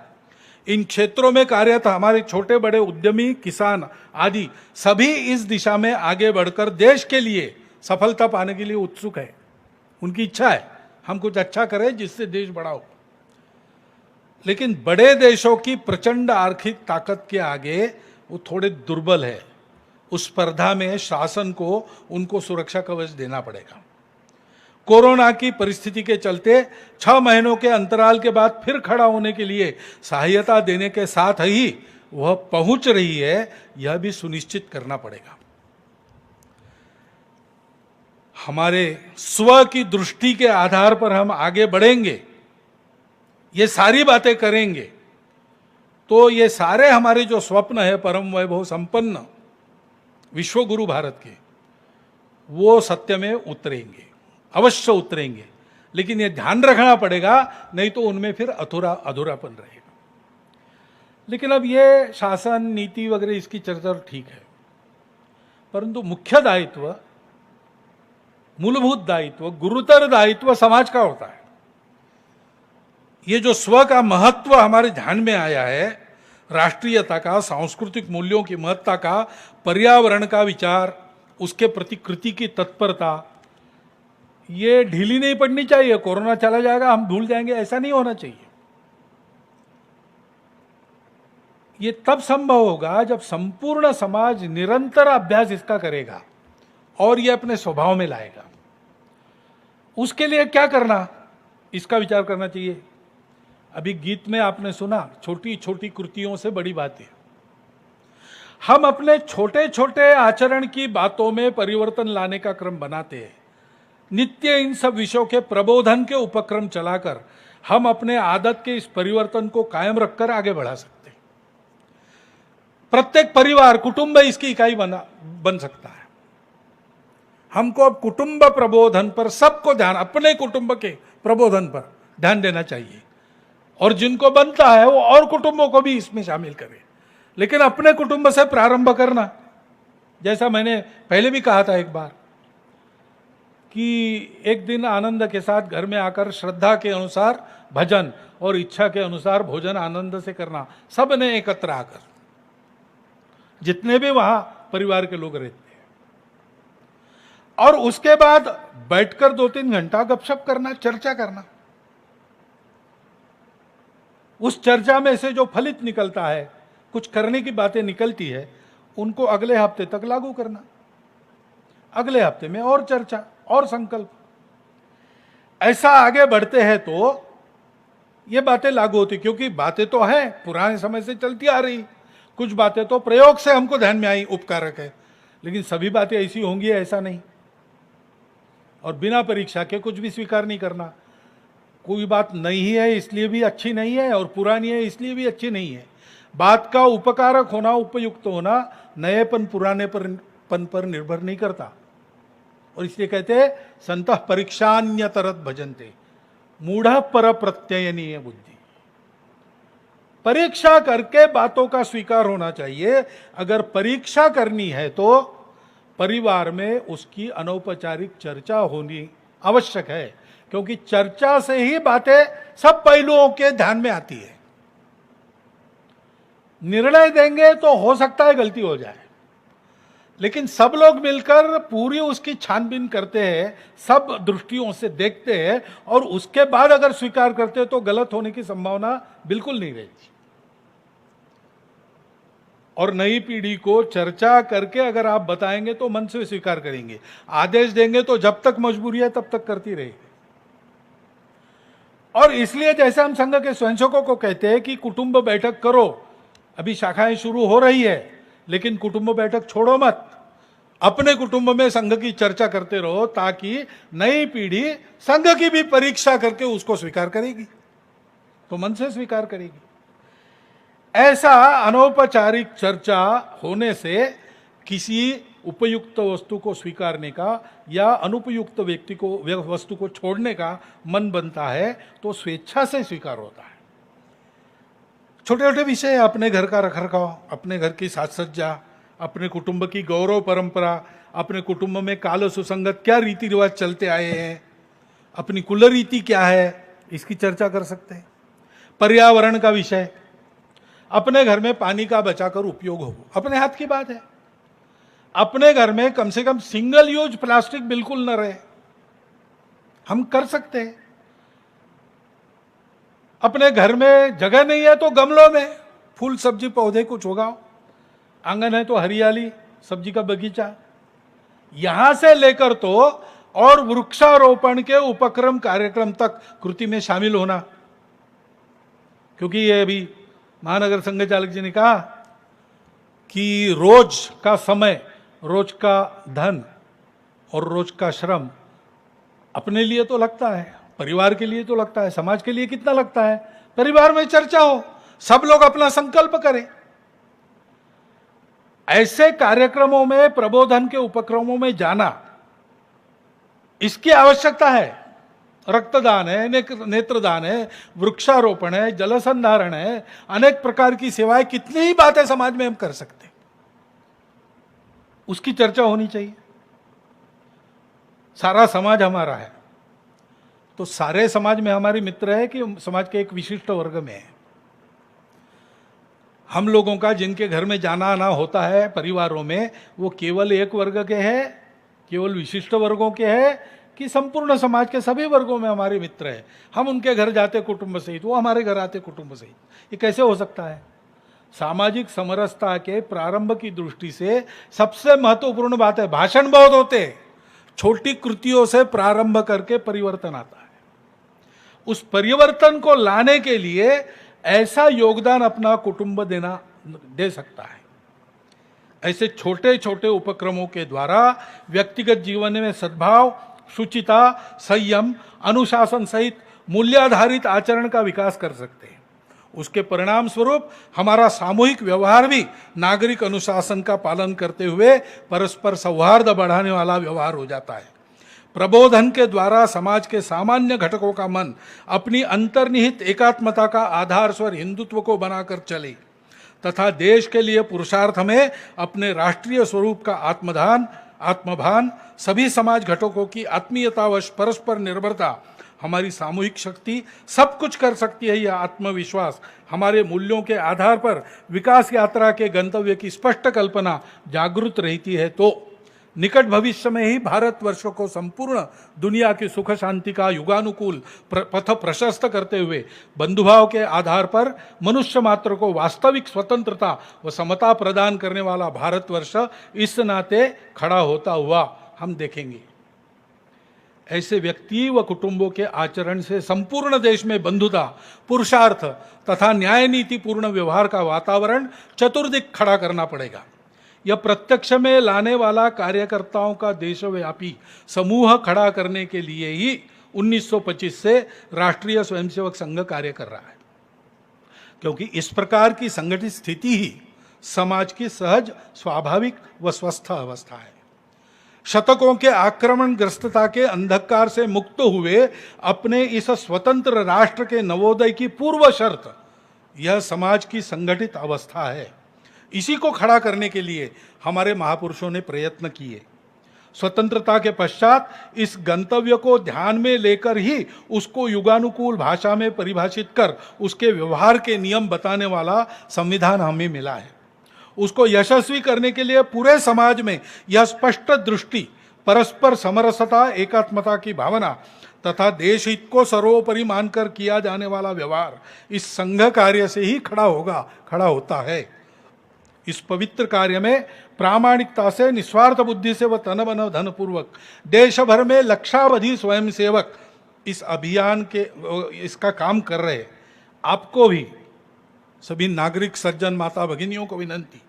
इन क्षेत्रों में कार्यरत हमारे छोटे बड़े उद्यमी, किसान आदि सभी इस दिशा में आगे बढ़कर देश के लिए सफलता पाने के लिए उत्सुक है। उनकी इच्छा है हम कुछ अच्छा करें जिससे देश बड़ा हो। लेकिन बड़े देशों की प्रचंड आर्थिक ताकत के आगे वो थोड़े दुर्बल है। उस स्पर्धा में शासन को उनको सुरक्षा कवच देना पड़ेगा। कोरोना की परिस्थिति के चलते 6 महीनों के अंतराल के बाद फिर खड़ा होने के लिए सहायता देने के साथ ही वह पहुंच रही है, यह भी सुनिश्चित करना पड़ेगा। हमारे स्व की दृष्टि के आधार पर हम आगे बढ़ेंगे, ये सारी बातें करेंगे, तो ये सारे हमारे जो स्वप्न है परम वैभव संपन्न विश्वगुरु भारत के, वो सत्य में उतरेंगे, अवश्य उतरेंगे। लेकिन ये ध्यान रखना पड़ेगा, नहीं तो उनमें फिर अधूरापन रहेगा। लेकिन अब ये शासन नीति वगैरह इसकी चर्चा ठीक है, परंतु मुख्य दायित्व, मूलभूत दायित्व, गुरुतर दायित्व समाज का होता है। ये जो स्व का महत्व हमारे ध्यान में आया है, राष्ट्रीयता का, सांस्कृतिक मूल्यों की महत्ता का, पर्यावरण का विचार, उसके प्रति कृति की तत्परता, ये ढीली नहीं पड़नी चाहिए। कोरोना चला जाएगा हम भूल जाएंगे, ऐसा नहीं होना चाहिए। ये तब संभव होगा जब संपूर्ण समाज निरंतर अभ्यास इसका करेगा और ये अपने स्वभाव में लाएगा। उसके लिए क्या करना, इसका विचार करना चाहिए। अभी गीत में आपने सुना, छोटी छोटी कृतियों से बड़ी बातें। हम अपने छोटे छोटे आचरण की बातों में परिवर्तन लाने का क्रम बनाते हैं। नित्य इन सब विषयों के प्रबोधन के उपक्रम चलाकर हम अपने आदत के इस परिवर्तन को कायम रखकर आगे बढ़ा सकते हैं। प्रत्येक परिवार, कुटुंब इसकी इकाई बन सकता है। हमको अब कुटुंब प्रबोधन पर सबको ध्यान, अपने कुटुंब के प्रबोधन पर ध्यान देना चाहिए, और जिनको बनता है वो और कुटुंबों को भी इसमें शामिल करें। लेकिन अपने कुटुंब से प्रारंभ करना, जैसा मैंने पहले भी कहा था एक बार, कि एक दिन आनंद के साथ घर में आकर श्रद्धा के अनुसार भजन और इच्छा के अनुसार भोजन आनंद से करना, सब ने एकत्र आकर, जितने भी वहां परिवार के लोग रहते हैं, और उसके बाद बैठकर 2-3 घंटा गपशप करना, चर्चा करना। उस चर्चा में से जो फलित निकलता है, कुछ करने की बातें निकलती है, उनको अगले हफ्ते तक लागू करना। अगले हफ्ते में और चर्चा और संकल्प। ऐसा आगे बढ़ते हैं तो ये बातें लागू होती, क्योंकि बातें तो हैं पुराने समय से चलती आ रही, कुछ बातें तो प्रयोग से हमको ध्यान में आई, उपकारक है, लेकिन सभी बातें ऐसी होंगी ऐसा नहीं। और बिना परीक्षा के कुछ भी स्वीकार नहीं करना। कोई बात नहीं है इसलिए भी अच्छी नहीं है, और पुरानी है इसलिए भी अच्छी नहीं है। बात का उपकारक होना, उपयुक्त होना नएपन पुरानेपन पर निर्भर नहीं करता। और इसलिए कहते हैं संतः परीक्षान्यतरत भजन्ते मूढ़ पर प्रत्ययनीय बुद्धि। परीक्षा करके बातों का स्वीकार होना चाहिए। अगर परीक्षा करनी है तो परिवार में उसकी अनौपचारिक चर्चा होनी आवश्यक है, क्योंकि चर्चा से ही बातें सब पहलुओं के ध्यान में आती है। निर्णय देंगे तो हो सकता है गलती हो जाए, लेकिन सब लोग मिलकर पूरी उसकी छानबीन करते हैं, सब दृष्टियों से देखते हैं, और उसके बाद अगर स्वीकार करते हैं तो गलत होने की संभावना बिल्कुल नहीं रहती। और नई पीढ़ी को चर्चा करके अगर आप बताएंगे तो मन से स्वीकार करेंगे। आदेश देंगे तो जब तक मजबूरी है तब तक करती रहेगी। और इसलिए जैसे हम संघ के स्वयंसेवकों को कहते हैं कि कुटुंब बैठक करो, अभी शाखाएं शुरू हो रही है, लेकिन कुटुंब बैठक छोड़ो मत, अपने कुटुंब में संघ की चर्चा करते रहो, ताकि नई पीढ़ी संघ की भी परीक्षा करके उसको स्वीकार करेगी, तो मन से स्वीकार करेगी। ऐसा अनौपचारिक चर्चा होने से किसी उपयुक्त वस्तु को स्वीकारने का या अनुपयुक्त व्यक्ति को वस्तु को छोड़ने का मन बनता है, तो स्वेच्छा से स्वीकार होता है। छोटे छोटे विषय, अपने घर का रखरखाव, अपने घर की साज सज्जा, अपने कुटुंब की गौरव परंपरा, अपने कुटुंब में काल सुसंगत क्या रीति रिवाज चलते आए हैं, अपनी कुल रीति क्या है, इसकी चर्चा कर सकते हैं। पर्यावरण का विषय, अपने घर में पानी का बचाकर उपयोग हो, अपने हाथ की बात है। अपने घर में कम से कम सिंगल यूज प्लास्टिक बिल्कुल न रहे, हम कर सकते हैं। अपने घर में जगह नहीं है तो गमलों में फूल सब्जी पौधे कुछ उगाओ, आंगन है तो हरियाली, सब्जी का बगीचा, यहां से लेकर तो और वृक्षारोपण के उपक्रम कार्यक्रम तक कृति में शामिल होना। क्योंकि ये अभी महानगर संघचालक जी ने कहा कि रोज का समय, रोज का धन और रोज का श्रम अपने लिए तो लगता है, परिवार के लिए तो लगता है, समाज के लिए कितना लगता है। परिवार में चर्चा हो, सब लोग अपना संकल्प करें। ऐसे कार्यक्रमों में, प्रबोधन के उपक्रमों में जाना, इसकी आवश्यकता है। रक्तदान है, नेत्रदान है, वृक्षारोपण है, जल संधारण है, अनेक प्रकार की सेवाएं, कितनी ही बातें समाज में हम कर सकते हैं, उसकी चर्चा होनी चाहिए। सारा समाज हमारा है तो सारे समाज में हमारे मित्र है कि समाज के एक विशिष्ट वर्ग में है। हम लोगों का जिनके घर में जाना आना होता है परिवारों में, वो केवल एक वर्ग के हैं, केवल विशिष्ट वर्गों के हैं, कि संपूर्ण समाज के सभी वर्गों में हमारे मित्र हैं। हम उनके घर जाते कुटुंब सहित, वो हमारे घर आते कुटुंब सहित। ये कैसे हो सकता है? सामाजिक समरसता के प्रारंभ की दृष्टि से सबसे महत्वपूर्ण बात है, भाषण बहुत होते हैं, छोटी कृतियों से प्रारंभ करके परिवर्तन आता है। उस परिवर्तन को लाने के लिए ऐसा योगदान अपना कुटुंब दे सकता है। ऐसे छोटे छोटे उपक्रमों के द्वारा व्यक्तिगत जीवन में सद्भाव, शुचिता, संयम, अनुशासन सहित मूल्याधारित आचरण का विकास कर सकते हैं। उसके परिणाम स्वरूप हमारा सामूहिक व्यवहार भी नागरिक अनुशासन का पालन करते हुए परस्पर सौहार्द बढ़ाने वाला व्यवहार हो जाता है। प्रबोधन के द्वारा समाज के सामान्य घटकों का मन अपनी अंतर्निहित एकात्मता का आधार स्वर हिंदुत्व को बनाकर चले तथा देश के लिए पुरुषार्थ में अपने राष्ट्रीय स्वरूप का आत्मभान, सभी समाज घटकों की आत्मीयतावश परस्पर निर्भरता, हमारी सामूहिक शक्ति सब कुछ कर सकती है, यह आत्मविश्वास, हमारे मूल्यों के आधार पर विकास यात्रा के गंतव्य की स्पष्ट कल्पना जागृत रहती है तो निकट भविष्य में ही भारतवर्ष को संपूर्ण दुनिया की सुख शांति का युगानुकूल पथ प्रशस्त करते हुए बंधुभाव के आधार पर मनुष्य मात्र को वास्तविक स्वतंत्रता व समता प्रदान करने वाला भारतवर्ष इस नाते खड़ा होता हुआ हम देखेंगे। ऐसे व्यक्ति व कुटुंबों के आचरण से संपूर्ण देश में बंधुता, पुरुषार्थ तथा न्याय नीति पूर्ण व्यवहार का वातावरण चतुर्दिक खड़ा करना पड़ेगा। यह प्रत्यक्ष में लाने वाला कार्यकर्ताओं का देशव्यापी समूह खड़ा करने के लिए ही 1925 से राष्ट्रीय स्वयंसेवक संघ कार्य कर रहा है, क्योंकि इस प्रकार की संगठित स्थिति ही समाज की सहज, स्वाभाविक व स्वस्थ अवस्था है। शतकों के आक्रमणग्रस्तता के अंधकार से मुक्त हुए अपने इस स्वतंत्र राष्ट्र के नवोदय की पूर्व शर्त यह समाज की संगठित अवस्था है। इसी को खड़ा करने के लिए हमारे महापुरुषों ने प्रयत्न किए। स्वतंत्रता के पश्चात इस गंतव्य को ध्यान में लेकर ही उसको युगानुकूल भाषा में परिभाषित कर उसके व्यवहार के नियम बताने वाला संविधान हमें मिला है। उसको यशस्वी करने के लिए पूरे समाज में यह स्पष्ट दृष्टि, परस्पर समरसता, एकात्मता की भावना तथा देश हित को सर्वोपरि मानकर किया जाने वाला व्यवहार इस संघ कार्य से ही खड़ा होता है। इस पवित्र कार्य में प्रामाणिकता से, निस्वार्थ बुद्धि से व तन मन धन पूर्वक देश भर में लक्षावधि स्वयंसेवक इस अभियान के इसका काम कर रहे। आपको भी, सभी नागरिक सज्जन माता भगिनियों को विनंती,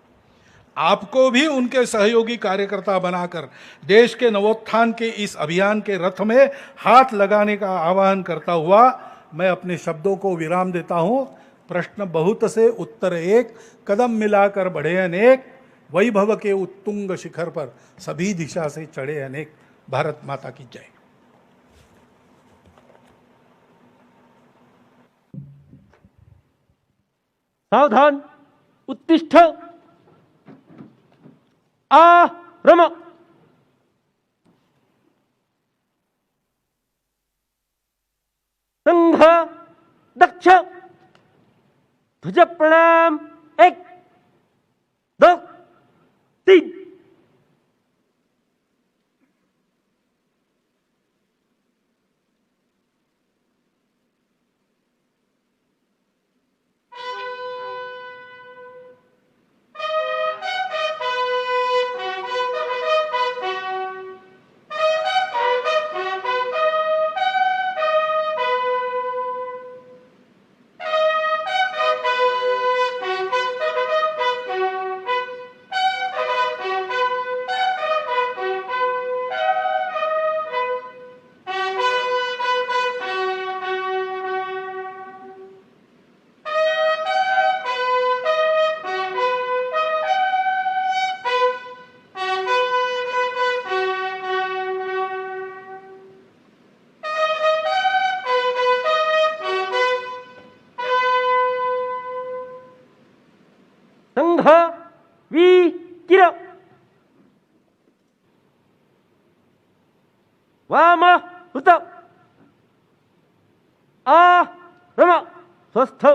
आपको भी उनके सहयोगी कार्यकर्ता बनाकर देश के नवोत्थान के इस अभियान के रथ में हाथ लगाने का आह्वान करता हुआ मैं अपने शब्दों को विराम देता हूं। प्रश्न बहुत से, उत्तर एक, कदम मिलाकर बढ़े अनेक, वैभव के उत्तुंग शिखर पर सभी दिशा से चढ़े अनेक। भारत माता की जय। सावधान उत्तिष्ठ आरम संघ दक्ष ध्वज प्रणाम 1 2 3 संघ वीकिर वाम हृत आरम स्वस्थ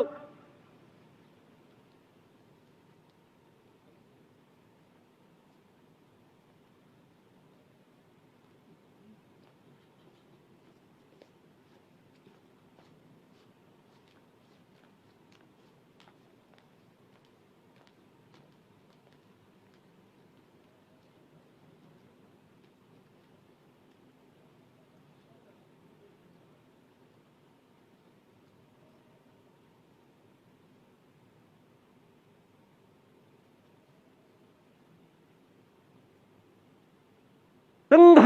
संघ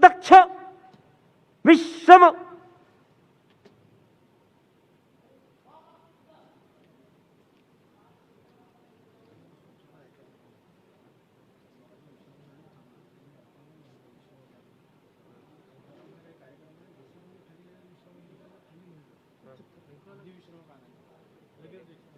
दक्ष विश्रम लगेच